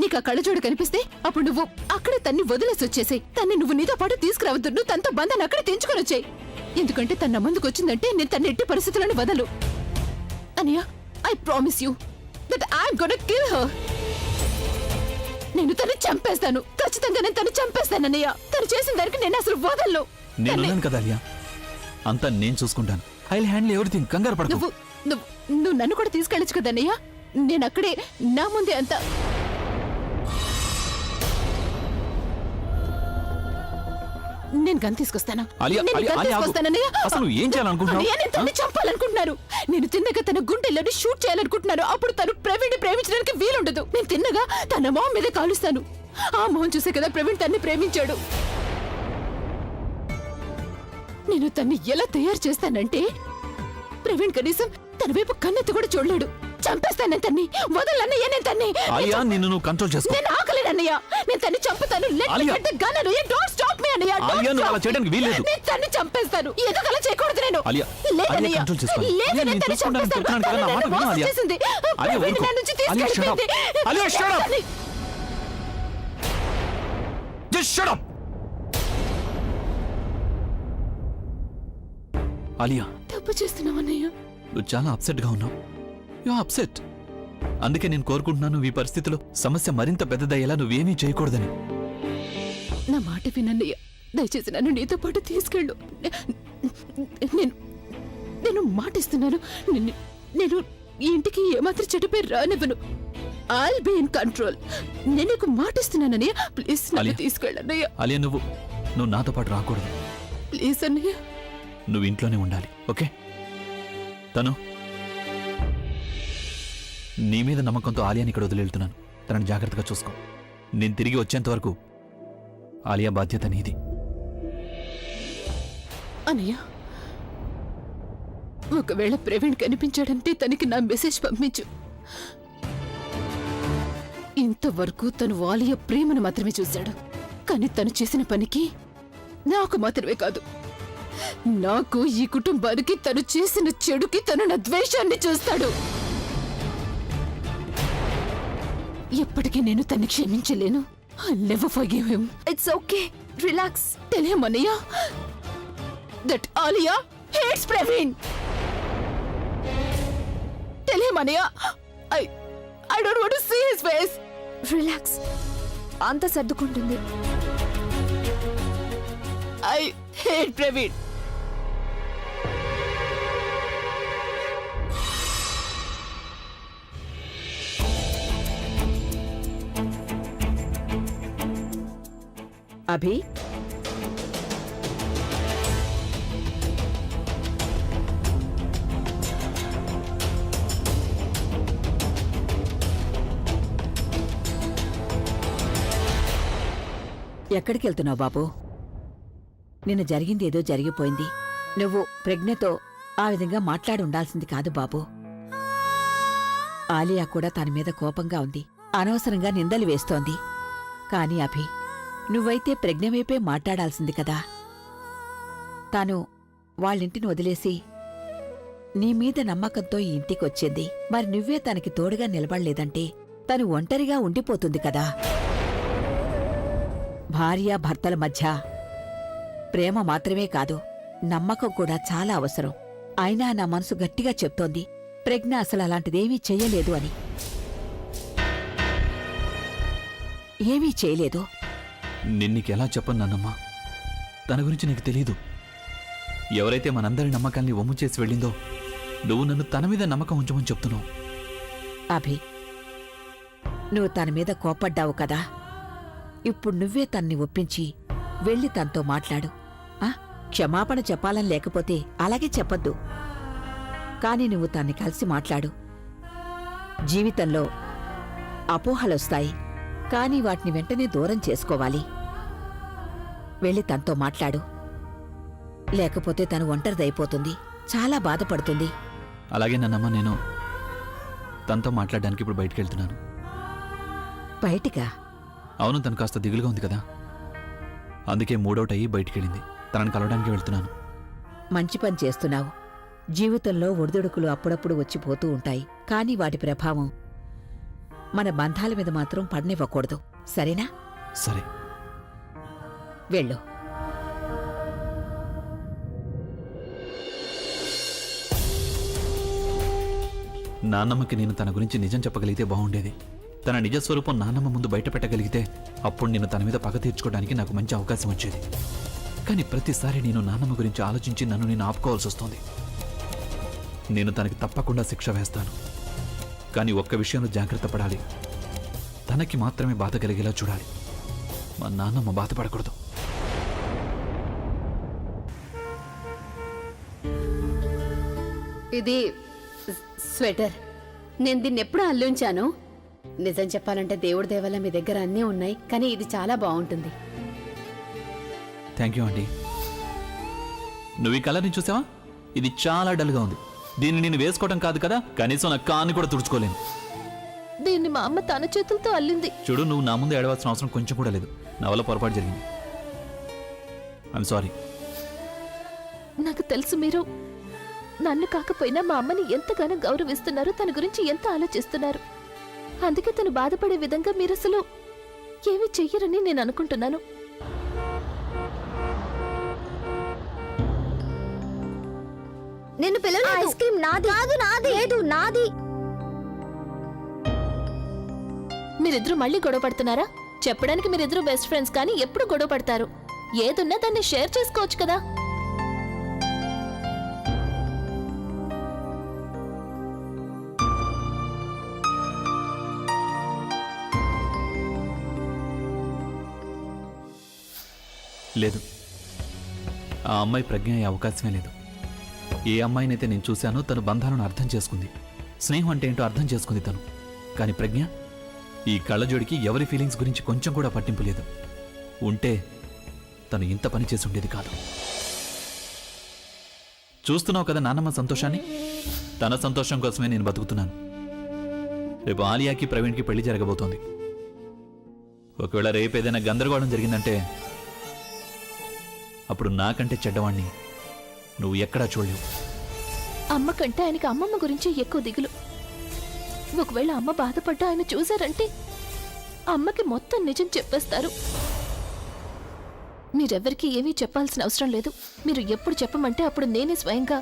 నీకు ఆ కళ్ళజోడు కనిపిస్తే అప్పుడు నువ్వు అక్కడే తన్ని వదిలేసి వచ్చేసాయి. తన్ని నువ్వు నీతో పాటు తీసుకురావద్దు. నువ్వు తనతో బంధాన్ని అక్కడే తెంచుకొని వచ్చాయి. ఎందుకంటే తన ముందుకు వచ్చిందంటే నేను తన ఎట్టి పరిస్థితులను వదలు. అనియా, I promise you that I'm gonna kill her. నేను తను చంపేస్తాను. ఖచ్చితంగా నేను తను చంపేస్తాను అన్నయ్య. తను చేసిన దానికి నేను అసలు వదలను. నేనున్నాను కదా అలియా, అంతా నేను చూసుకుంటాను. I will handle everything. కంగారు పడకు. నువ్వు నువ్వు నువ్వు నన్ను కూడా తీసుకెళ్ళచ్చు కదన్నయ్య. నేను అక్కడే నా ముందే అంత నేను గన్ తీసుకొస్తాను. అలియా, నేను అలియా, గన్ అలియా, ఆగు. తీసుకొస్తానన్నయ్య. అసలు నువ్వు ఏం చేయాలనుకుంటున్నావు? అన్నయ్య, నేను తన్ని చంపాలనుకుంటున్నాను. నేను తిన్నగా తన గుండెల్లోని షూట్ చేయాలనుకుంటున్నాను. అప్పుడు తను ప్రవీణ్ ప్రేమించడానికి వీలుండదు. నేను తిన్నగా తన మొహం మీద కాలుస్తాను. ఆ మొహం చూసే కదా ప్రవీణ్ తన్ని ప్రేమించాడు. నేను తన్ని ఎలా తయారు చేస్తానంటే ప్రవీణ్ కనీసం తన వైపు కన్నెత్తి కూడా చూడలేడు. చంపేస్తాను తన్ని. వదలన్నయ్య, నేను తన్ని. అలియా, నిన్ను నువ్వు కంట్రోల్ చేసుకో. నేను ఆకలేనన్నయ్య. నేను తన్ని చంపుతాను. అలియా. డోంట్ స్టాప్ మీ అన్నయ్య. అలియా, నువ్వు అలా చేయడానికి వీల్లేదు. నేను తన్ని చంపేస్తాను. ఎందుకు అలా చేయకూడదు నేను? అలియా, లేదన్నయ్య. అలియా, కంట్రోల్ చేసుకో. లేదు, అలియా, నేను నేను తన్ని చూసుకుంటాను, చంపేస్తాను. చెప్తున్నాను కదా, నా తను మాట నన్ను విను, మోసం అలియా. చేసింది. అలియా, ప్రవీణ్ ఊరుకో. నా నుంచి Alia, shut up. తీసుకెళ్ళిపోయింది. Alia, shut up. తన్ని- Just shut up. అలియా, తప్పు చేస్తున్నామన్నయ్య. నువ్వు చాలా అప్సెట్ గా ఉన్నావు. You upset. అందుకే నేను కోరుకుంటున్నాను ఈ పరిస్థితిలో సమస్య మరింత పెద్దదయ్యేలా నువ్వేమీ చేయకూడదని. నా మాట వినన్నయ్య. దయచేసి నన్ను నీతో పాటు తీసుకెళ్ళు. నేను నేను మాటిస్తున్నాను. నేను ఈ ఇంటికి ఏమాత్రం చెడ్డ పేరు రానివ్వను. I'll be in control. నేను నీకు మాటిస్తున్నానన్నయ్య. ప్లీజ్ నన్ను అలియా. తీసుకెళ్ళన్నయ్య. అలియా, నువ్వు నాతో పాటు రాకూడదు. ప్లీజ్ అన్నయ్య. నువ్వు ఇంట్లోనే ఉండాలి, ఓకే? తను నీ మీద నమ్మకంతో ఆలియాని ఇక్కడ వదిలేళ్తున్నాను. తనని జాగ్రత్తగా చూసుకో. నేను తిరిగి వచ్చేంత వరకు ఆలియా బాధ్యత నీది. అన్నయ్య, ఒకవేళ ప్రవీణ్ కనిపించాడంటే తనకి నా మెసేజ్ పంపించు. ఇంతవరకు తను ఆలియా ప్రేమను మాత్రమే చూశాడు. కానీ తను చేసిన పనికి నాకు మాత్రమే కాదు, నాకు ఈ కుటుంబానికి తను చేసిన చెడుకి తను నా ద్వేషాన్ని చూస్తాడు. ఎప్పటికీ నేను తన్ని క్షమించలేను. I'll never forgive him. It's okay, relax. Tell him, Ananya, that Alia hates Praveen. Tell him, Ananya, I don't want to see his face. Relax, అంత సర్దుకుంటుంది. I hate Praveen. అభి, ఎక్కడికి వెళ్తున్నావు బాబు? నిన్న జరిగింది ఏదో జరిగిపోయింది. నువ్వు ప్రజ్ఞతో ఆ విధంగా మాట్లాడి ఉండాల్సింది కాదు బాబు. ఆలియా కూడా తన మీద కోపంగా ఉంది. అనవసరంగా నిందలు వేస్తోంది. కాని అభి, నువ్వైతే ప్రజ్ఞ వైపే మాట్లాడాల్సింది కదా. తాను వాళ్ళింటిని వదిలేసి నీ మీద నమ్మకంతో ఈ ఇంటికొచ్చింది. మరి నువ్వే తనకి తోడుగా నిలబడలేదంటే తను ఒంటరిగా ఉండిపోతుంది కదా. భార్యాభర్తల మధ్య ప్రేమ మాత్రమే కాదు, నమ్మకం కూడా చాలా అవసరం. అయినా నా మనసు గట్టిగా చెప్తోంది ప్రజ్ఞ అసలు అలాంటిదేమీ చెయ్యలేదు అని. ఏమీ చేయలేదు. నిన్నీకెలా చెప్పను నాన్నమ్మా? తన గురించి నీకు తెలీదు. ఎవరైతే మనందరి నమ్మకాల్ని వమ్ము చేసి వెళ్ళిందో నువ్వు నన్ను తన మీద నమ్మకం ఉంచమని చెప్తున్నావు. అభి, నువ్వు తన మీద కోపడ్డావు కదా. ఇప్పుడు నువ్వే తన్ని ఒప్పించి వెళ్ళి తనతో మాట్లాడు. క్షమాపణ చెప్పాలని లేకపోతే అలాగే చెప్పొద్దు. కాని నువ్వు తన్ని కలిసి మాట్లాడు. జీవితంలో అపోహలొస్తాయి, కానీ వాటిని వెంటనే దూరం చేసుకోవాలి. వెళ్ళి తనతో మాట్లాడు. లేకపోతే తను ఒంటరిదైపోతుంది, చాలా బాధపడుతుంది. అలాగే నాన్నమ్మ, నేను తనతో మాట్లాడడానికి ఇప్పుడు బయటికి వెళ్తున్నాను. బయటికా? అవును, తను కాస్త దిగులుగా ఉంది కదా. అందుకే మూడౌట్ అయ్యి బయటికెళ్ళింది. తనని కలవడానికి వెళ్తున్నాను. మంచి పని చేస్తున్నావు. జీవితంలో ఒడిదుడుకులు అప్పుడప్పుడు వచ్చిపోతూ ఉంటాయి, కానీ వాటి ప్రభావం మన బంధాల మీద మాత్రం పడనివ్వకూడదు. సరేనా? సరే. వెళ్ళు. నాన్నమ్మకి నేను తన గురించి నిజం చెప్పగలిగితే బాగుండేది. తన నిజస్వరూపం నాన్నమ్మ ముందు బయట పెట్టగలిగితే అప్పుడు నేను తన మీద పగ తీర్చుకోవడానికి నాకు మంచి అవకాశం వచ్చేది. కానీ ప్రతిసారి నేను నాన్నమ్మ గురించి ఆలోచించి నన్ను నేను ఆపుకోవాల్సి వస్తుంది. నేను తనకి తప్పకుండా శిక్ష వేస్తాను, కానీ ఒక్క విషయంలో జాగ్రత్త పడాలి. తనకి మాత్రమే బాధ కలిగేలా చూడాలి. మా నాన్నమ్మ బాధపడకూడదు. ఇది స్వెటర్. నేను దీన్ని ఎప్పుడు అల్లుంచాను. నిజం చెప్పాలంటే దేవుడి దేవల్ల మీ దగ్గర అన్నీ ఉన్నాయి, కానీ ఇది చాలా బాగుంటుంది. థ్యాంక్ యూ అండి. నువ్వు ఈ కలర్ని చూసావా? ఇది చాలా డల్గా ఉంది. దీన్ని నేను వేసుకోవడం కాదు కదా, కనీసం నా కాన్ని కూడా తుడుచుకోలేను. దీన్ని మా అమ్మ తన చేతులతో అల్లింది. చూడు, నువ్వు నా ముందు ఏడవలసిన అవసరం కొంచెం కూడా లేదు. నా వల్ల పొరపాటు జరిగింది. I'm sorry. నాకు తెలుసు మీరు నన్ను కాకపోయినా మా అమ్మని ఎంతగానో గౌరవిస్తున్నారు, తన గురించి ఎంత ఆలోచిస్తున్నారు. అందుకే తను బాధపడే విధంగా మీరు అసలు ఏమీ చెయ్యరని నేను అనుకుంటున్నాను. నిన్ను పిల్లలు ఐస్ క్రీమ్ నాది కాదు, నాది లేదు, నాది. మీరిద్దరూ మళ్ళీ గొడవ పడుతున్నారా? చెప్పడానికి మీరిద్దరూ బెస్ట్ ఫ్రెండ్స్, కానీ ఎప్పుడు గొడవ పడతారు. ఏదున్నా దాన్ని షేర్ చేసుకోవచ్చు కదా. లేదు, ఆ అమ్మాయి ప్రజ్ఞ అయ్యే అవకాశమే లేదు. ఏ అమ్మాయినైతే నేను చూశానో తను బంధాలను అర్థం చేసుకుంది, స్నేహం అంటే ఏంటో అర్థం చేసుకుంది తను. కానీ ప్రజ్ఞ ఈ కళ్ళజోడికి ఎవరి ఫీలింగ్స్ గురించి కొంచెం కూడా పట్టింపు లేదు. ఉంటే తను ఇంత పని చేసి ఉండేది కాదు. చూస్తున్నావు కదా నాన్నమ్మ సంతోషాన్ని. తన సంతోషం కోసమే నేను బతుకుతున్నాను. రేపు ఆలియాకి ప్రవీణ్కి పెళ్లి జరగబోతోంది. ఒకవేళ రేపు ఏదైనా గందరగోళం జరిగిందంటే అప్పుడు నాకంటే చెడ్డవాణ్ణి నువ్వు ఎక్కడా చూడలేవు. అమ్మ కంటే ఆయనకి అమ్మమ్మ గురించి ఎక్కువ దిగులు. ఒకవేళ అమ్మ బాధపడ్డా ఆయన చూశారంటే అమ్మకి మొత్తం నిజం చెప్పేస్తారు. మీరెవ్వరికీ ఏమీ చెప్పాల్సిన అవసరం లేదు. మీరు ఎప్పుడు చెప్పమంటే అప్పుడు నేనే స్వయంగా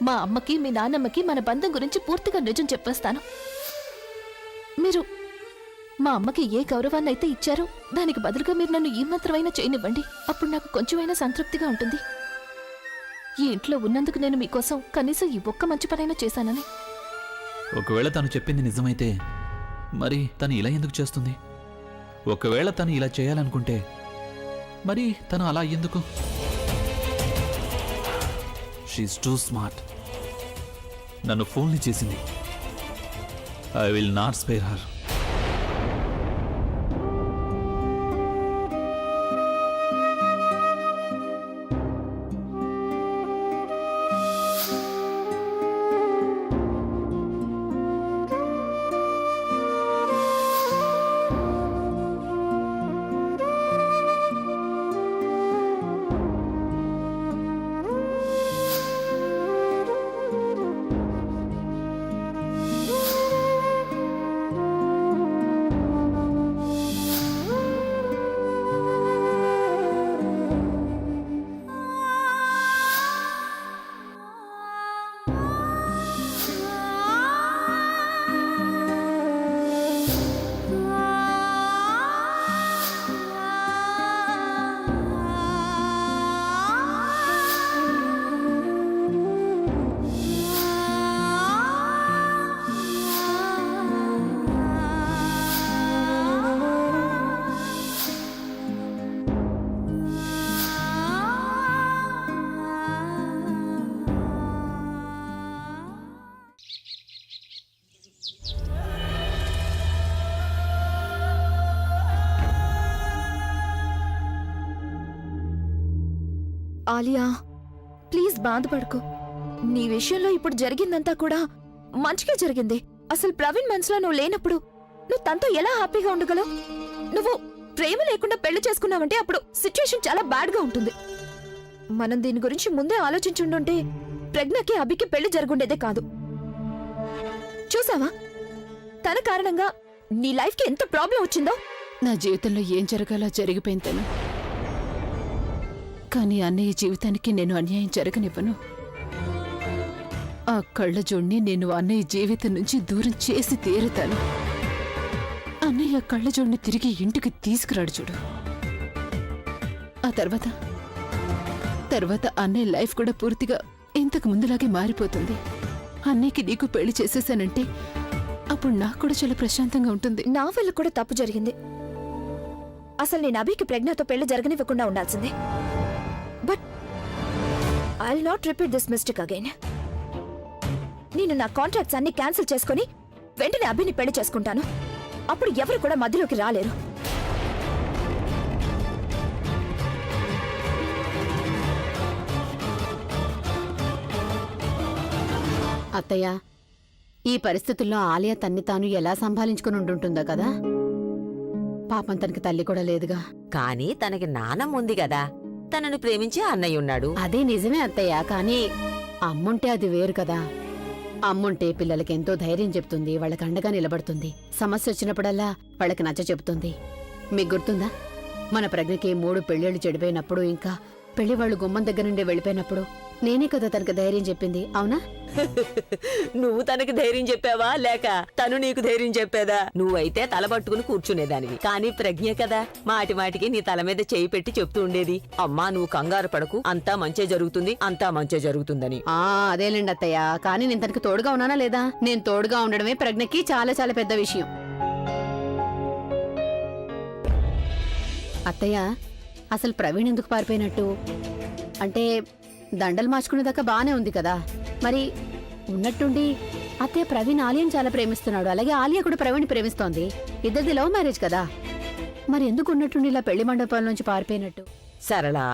మా అమ్మకి మీ నాన్నమ్మకి మన బంధం గురించి పూర్తిగా నిజం చెప్పేస్తాను. మీరు మా అమ్మకి ఏ గౌరవాన్ని అయితే ఇచ్చారో దానికి బదులుగా మీరు నన్ను ఈ మాత్రమైనా చేయనివ్వండి. అప్పుడు నాకు కొంచెమైనా సంతృప్తిగా ఉంటుంది. ఈ ఇంట్లో ఉన్నందుకు నేను మీకోసం కనీసం ఈ ఒక్క మంచి పనైనా చేశానని. ఒకవేళ తను చెప్పింది నిజమైతే మరి తను ఇలా ఎందుకు చేస్తుంది? ఒకవేళ తను ఇలా చేయాలనుకుంటే మరి తను అలా ఎందుకు? She is too smart. నన్ను ఫోన్ని చేసింది. I will not spare her. Alia, please బాధపడుకో. నీ విషయంలో ఇప్పుడు జరిగిందంతా కూడా మంచిగా జరిగింది. అసలు ప్రవీణ్ మనసులో నువ్వు లేనప్పుడు నువ్వు తనతో ఎలా హ్యాపీగా ఉండగలవు? నువ్వు ప్రేమ లేకుండా పెళ్లి చేసుకున్నామంటే అప్పుడు సిచ్యుయేషన్ చాలా బ్యాడ్ గా ఉంటుంది. మనం దీని గురించి ముందే ఆలోచించుండుంటే ప్రజ్ఞకి అభికి పెళ్లి జరుగుండేదే కాదు. చూసావా తన కారణంగా నీ లైఫ్ కి ఎంత ప్రాబ్లం వచ్చిందో. నా జీవితంలో ఏం జరగాలో జరిగిపోయింది తను. కానీ అన్నయ్య జీవితానికి నేను అన్యాయం జరగనివ్వను. ఆ కళ్ళజోడిని నేను అన్నయ్య జీవితం నుంచి దూరం చేసి తీరుతాను. అన్నయ్య కళ్ళజోడిని తిరిగి ఇంటికి తీసుకురాడు చూడు. ఆ తర్వాత అన్నయ్య లైఫ్ కూడా పూర్తిగా ఇంతకు ముందులాగే మారిపోతుంది. అన్నయ్యకి నీకు పెళ్లి చేసేసానంటే అప్పుడు నాకు కూడా చాలా ప్రశాంతంగా ఉంటుంది. నా వల్ల కూడా తప్పు జరిగింది. అసలు నేను అభికి ప్రజ్ఞతో పెళ్లి జరగనివ్వకుండా ఉండాల్సిందే. But I will not repeat this mistake again. నేను నా కాంట్రాక్ట్స్ అన్ని క్యాన్సిల్ చేసుకుని వెంటనే అభిని పెళ్లి చేసుకుంటాను. అప్పుడు ఎవరు కూడా మధ్యలోకి రాలేరు. అత్తయ్య, ఈ పరిస్థితుల్లో ఆలియా తన్ని తాను ఎలా సంభాలించుకుని ఉంటుందో కదా. పాపం తనకి తల్లి కూడా లేదుగా. కానీ తనకి నానమ్మ ఉంది కదా, తనను ప్రేమించే అన్నయ్య ఉన్నాడు. అదే నిజమే అత్తయ్య, కానీ అమ్ముంటే అది వేరు కదా. అమ్ముంటే పిల్లలకి ఎంతో ధైర్యం చెప్తుంది, వాళ్ళకి అండగా నిలబడుతుంది. సమస్య వచ్చినప్పుడల్లా వాళ్ళకి నచ్చ చెబుతుంది. మీకు గుర్తుందా, మన ప్రజ్ఞకి 3 పెళ్ళిళ్ళు చెడిపోయినప్పుడు, ఇంకా పెళ్లి వాళ్ళు గుమ్మం దగ్గర నుండి వెళ్ళిపోయినప్పుడు నేనే కదా తనకు ధైర్యం చెప్పింది, అవునా? నువ్వు తనకి ధైర్యం చెప్పావా లేక తను నీకు ధైర్యం చెప్పేదా? నువ్వైతే తల పట్టుకుని కూర్చునేదానివి, కానీ ప్రజ్ఞ కదా మాటి మాటికి నీ తల మీద చేయి పెట్టి చెప్తూ ఉండేది, అమ్మా నువ్వు కంగారు పడకు, అంతా మంచే జరుగుతుంది, అంతా మంచే జరుగుతుందని. అదేలేండి అత్తయ్య, కానీ నేను తనకి తోడుగా ఉన్నానా లేదా? నేను తోడుగా ఉండడమే ప్రజ్ఞకి చాలా చాలా పెద్ద విషయం. అత్తయ్య, అసలు ప్రవీణ్ ఎందుకు పారిపోయినట్టు? అంటే దండలు మార్చుకునేదాకా బానే ఉంది కదా. మరి ఉన్నట్టుండి అత్తయ్య ప్రవీణ్ ఆలియాని చాలా ప్రేమిస్తున్నాడు, అలాగే ఆలియా కూడా ప్రవీణ్ ప్రేమిస్తోంది. ఇద్దరిది లవ్ మ్యారేజ్ కదా. మరి ఎందుకు ఉన్నట్టుండి ఇలా పెళ్లి మండపాల నుంచి పారిపోయినట్టు? సరళా,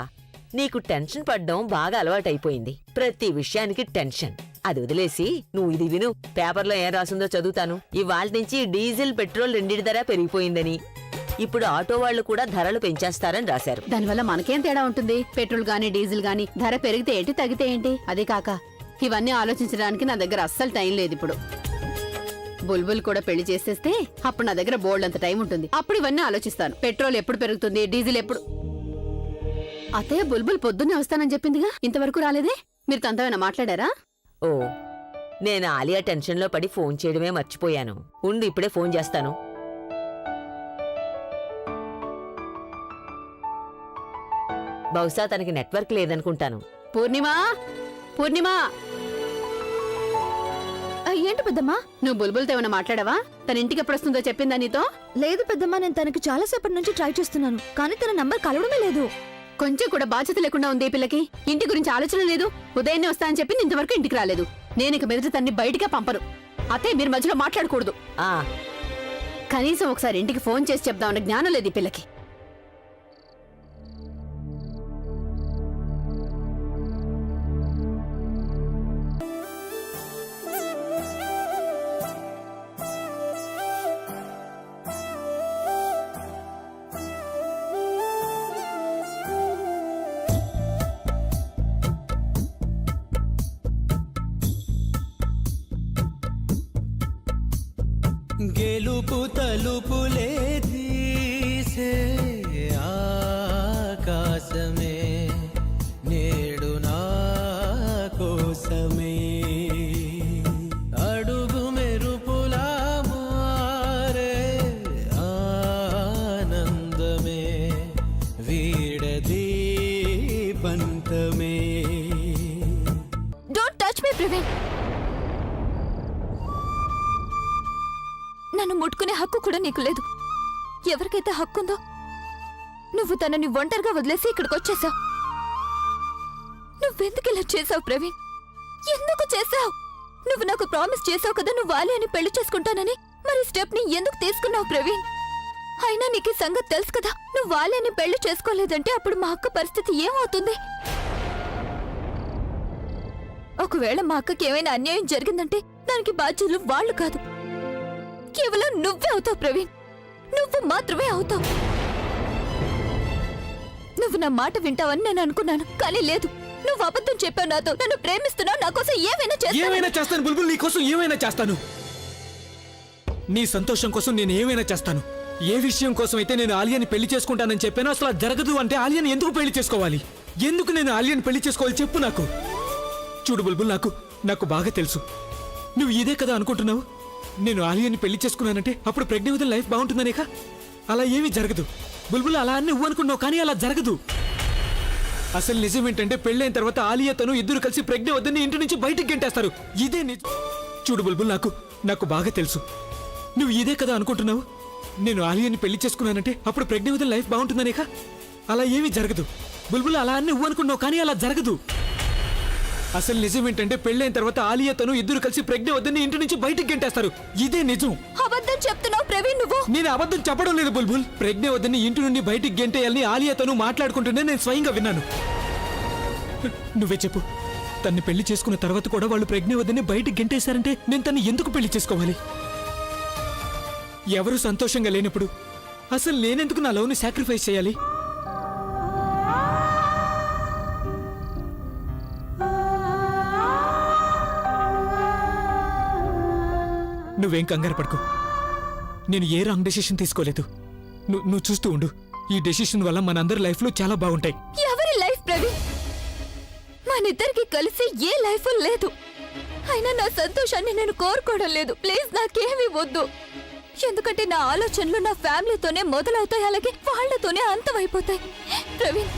నీకు టెన్షన్ పడ్డం బాగా అలవాటైపోయింది. ప్రతి విషయానికి టెన్షన్. అది వదిలేసి నువ్వు ఇది విను. పేపర్లో ఏం రాసిందో చదువుతాను. ఇవాళ నుంచి డీజిల్ పెట్రోల్ రెండింటి ధర పెరిగిపోయిందని, ఇప్పుడు ఆటో వాళ్లు కూడా ధరలు పెంచేస్తారని రాశారు. దానివల్ల మనకేం తేడా ఉంటుంది? పెట్రోల్ గానీ డీజిల్ గానీ ధర పెరిగితే ఏంటి, తగ్గితే ఏంటి? అదే కాక ఇవన్నీ ఆలోచించడానికి నా దగ్గర అస్సలు టైం లేదు ఇప్పుడు. బుల్బుల్ కూడా పెళ్లి చేసేస్తే అప్పుడు నా దగ్గర బోల్డ్ అంత టైం ఉంటుంది. అప్పుడు ఇవన్నీ ఆలోచిస్తాను. పెట్రోల్ ఎప్పుడు పెరుగుతుంది, డీజిల్ ఎప్పుడు. అత్తయ్య బుల్బుల్ పొద్దున్నే వస్తానని చెప్పిందిగా, ఇంతవరకు రాలేదే? మీరు తనతో మాట్లాడారా? ఓ, నేను ఆలియా టెన్షన్లో పడి ఫోన్ చేయడమే మర్చిపోయాను. ఉండు, ఇప్పుడే ఫోన్ చేస్తాను. బహుశా తనకి నెట్వర్క్ లేదనుకుంటాను. పూర్ణిమా, పూర్ణిమా, ఏంటి పెద్దమ్మా? నువ్వు బుల్బుల్తో ఏమైనా మాట్లాడావా? తన ఇంటికి ఎప్పుడు వస్తుందో చెప్పిందా నీతో? లేదు పెద్దమ్మా, నేను తనకి చాలా సేపటి నుంచి ట్రై చేస్తున్నాను, కానీ తన నంబర్ కలవడమే లేదు. కొంచెం కూడా బాధ్యత లేకుండా ఉంది ఈ పిల్లకి. ఇంటి గురించి ఆలోచన లేదు. ఉదయాన్నే వస్తానని చెప్పింది, ఇంతవరకు ఇంటికి రాలేదు. నేను ఇక మెదటి తన్ని బయటికే పంపను. అతే మీరు మధ్యలో మాట్లాడకూడదు. కనీసం ఒకసారి ఇంటికి ఫోన్ చేసి చెప్దామన్న జ్ఞానం లేదు ఈ పిల్లకి. గెలుపు తలుపులే తీసే ఆకాశమే నేడు నా కోసమే, అడుగు మెరుపులా మారే ఆనందమే, వీడది పంతమే. Don't touch me Praveen. నన్ను ముట్టుకునే హక్కు కూడా నీకు లేదు. ఎవరికైతే హక్కుందో నువ్వు తనని ఒంటరిగా వదిలేసి ఇక్కడికి వచ్చేసావు. నువ్వెందుకు ఇలా చేసావు ప్రవీణ్? ఎందుకు చేసావు? నువ్వు నాకు ప్రామిస్ చేసావు కదా నువ్వు ఆలియాని పెళ్లి చేసుకుంటానని. మరి స్టెప్ ని ఎందుకు తీసుకున్నావు ప్రవీణ్? అయినా నీకు సంగతి తెలుసు కదా, నువ్వు ఆలియాని పెళ్లి చేసుకోలేదంటే అప్పుడు మా అక్క పరిస్థితి ఏమవుతుంది? ఒకవేళ మా అక్కకి ఏమైనా అన్యాయం జరిగిందంటే దానికి బాధ్యులు వాళ్ళు కాదు, కేవలం నువ్వే అవుతావు ప్రవీణ్. నువ్వు మాత్రమే అవుతావు. నువ్వు నా మాట వింటావని నేను అనుకున్నాను కానీ లేదు. నువ్వు అబద్ధం చెప్పావు నాతో. నన్ను ప్రేమిస్తున్నావు, నా కోసం ఏమైనా చేస్తావు. ఏమైనా చేస్తాను బుల్బుల్, నీ కోసం ఏమైనా చేస్తాను. నీ సంతోషం కోసం నేను ఏమైనా చేస్తాను. ఏ విషయం కోసం అయితే నేను ఆలియాని పెళ్లి చేసుకుంటానని చెప్పాను అసలు అది జరగదు అంటే ఆలియాని ఎందుకు పెళ్లి చేసుకోవాలి? ఎందుకు నేను ఆలియాని పెళ్లి చేసుకోవాలి చెప్పు నాకు. చూడు బుల్బుల్, నాకు బాగా తెలుసు నువ్వు ఇదే కదా అనుకుంటున్నావు. నేను ఆలియాని పెళ్లి చేసుకున్నానంటే అప్పుడు ప్రెగ్నెంట్ వదిన లైఫ్ బాగుంటుందనేక. అలా ఏమీ జరగదు బుల్బుల్. అలా అని నువ్వు అనుకున్నావు కానీ అలా జరగదు. అసలు నిజం ఏంటంటే పెళ్ళైన తర్వాత ఆలియా తను ఇద్దరు కలిసి ప్రెగ్నెంట్ వద్దని ఇంటి నుంచి బయటికి గెంటేస్తారు. ఇదే నిజం. చూడు బుల్బుల్, నాకు బాగా తెలుసు నువ్వు ఇదే కదా అనుకుంటున్నావు. నేను ఆలియాని పెళ్లి చేసుకున్నానంటే అప్పుడు ప్రెగ్నెంట్ వదిన లైఫ్ బాగుంటుందనేక. అలా ఏమీ జరగదు బుల్బుల్. అలా అని నువ్వు అనుకున్నావు కానీ అలా జరగదు. అసలు నిజం ఏంటంటే పెళ్ళైన తర్వాత ఆలియా తను ఇద్దరు కలిసి ప్రెగ్నెంట్ వద్దని ఇంటి నుంచి బయటికి గెంటేస్తారు. ఇదే నిజం. అబద్ధం చెప్తున్నావు ప్రవీణ్ నువ్వు. నేను అబద్ధం చెప్పడం లేదు బుల్బుల్. ప్రెగ్నెంట్ వద్దని ఇంటి నుండి బయటికి గెంటేయాలని ఆలియా తను మాట్లాడుకుంటుంటే నేను స్వయంగా విన్నాను. నువ్వే చెప్పు, తన్ని పెళ్లి చేసుకున్న తర్వాత కూడా వాళ్ళు ప్రెగ్నెంట్ వద్దని బయటికి గెంటేశారంటే నేను తన్ని ఎందుకు పెళ్లి చేసుకోవాలి? ఎవరు సంతోషంగా లేనప్పుడు అసలు నేనెందుకు నా లవ్ని సాక్రిఫైస్ చేయాలి? నువ్వేం కంగారు పడుకో. నేను ఏ రాంగ్ డెసిషన్ తీసుకోలేదు. నువ్వు చూస్తూ ఉండు. ఈ డెసిషన్ వల్ల మనందరి లైఫ్లో చాలా బాగుంటాయి. ఎవరి లైఫ్ ప్రవీణ్? మనిద్దరికి కలిసి ఏ లైఫ్ లేదు. అయినా నా సంతోషాన్ని నేను కోరుకోవడం లేదు. ప్లీజ్ నాకేమీ వద్దు. ఎందుకంటే నా ఆలోచనలు నా ఫ్యామిలీతోనే మొదలవుతాయి, అలాగే వాళ్లతోనే అంతమైపోతాయి. ప్రవీణ్,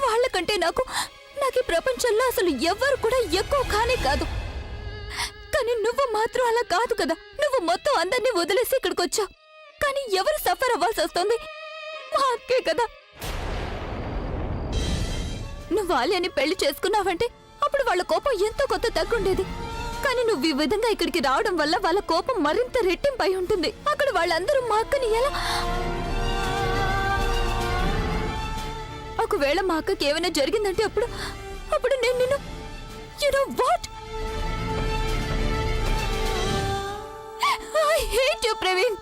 వాళ్ళకంటే నాకు ఈ ప్రపంచంలో అసలు ఎవ్వరు కూడా ఎక్కువ కానే కాదు. కానీ నువ్వు మాత్రం అలా కాదు కదా. నువ్వు మొత్తం అందరినీ వదిలేసి ఇక్కడికి వచ్చావు. కానీ ఎవరు సఫర్ అవ్వాల్సి వస్తుంది? మా అక్కే కదా. నువ్వు ఆలియాని పెళ్లి చేసుకున్నావంటే అప్పుడు వాళ్ళ కోపం ఎంతో కొంత తగ్గుండేది. కానీ నువ్వు ఈ విధంగా ఇక్కడికి రావడం వల్ల వాళ్ళ కోపం మరింత రెట్టింపై ఉంటుంది. అక్కడ వాళ్ళందరూ మా అక్కని ఎలా... ఒకవేళ మా అక్కకి ఏమైనా జరిగిందంటే అప్పుడు నేను నిన్ను... you know what? I hate you, Praveen.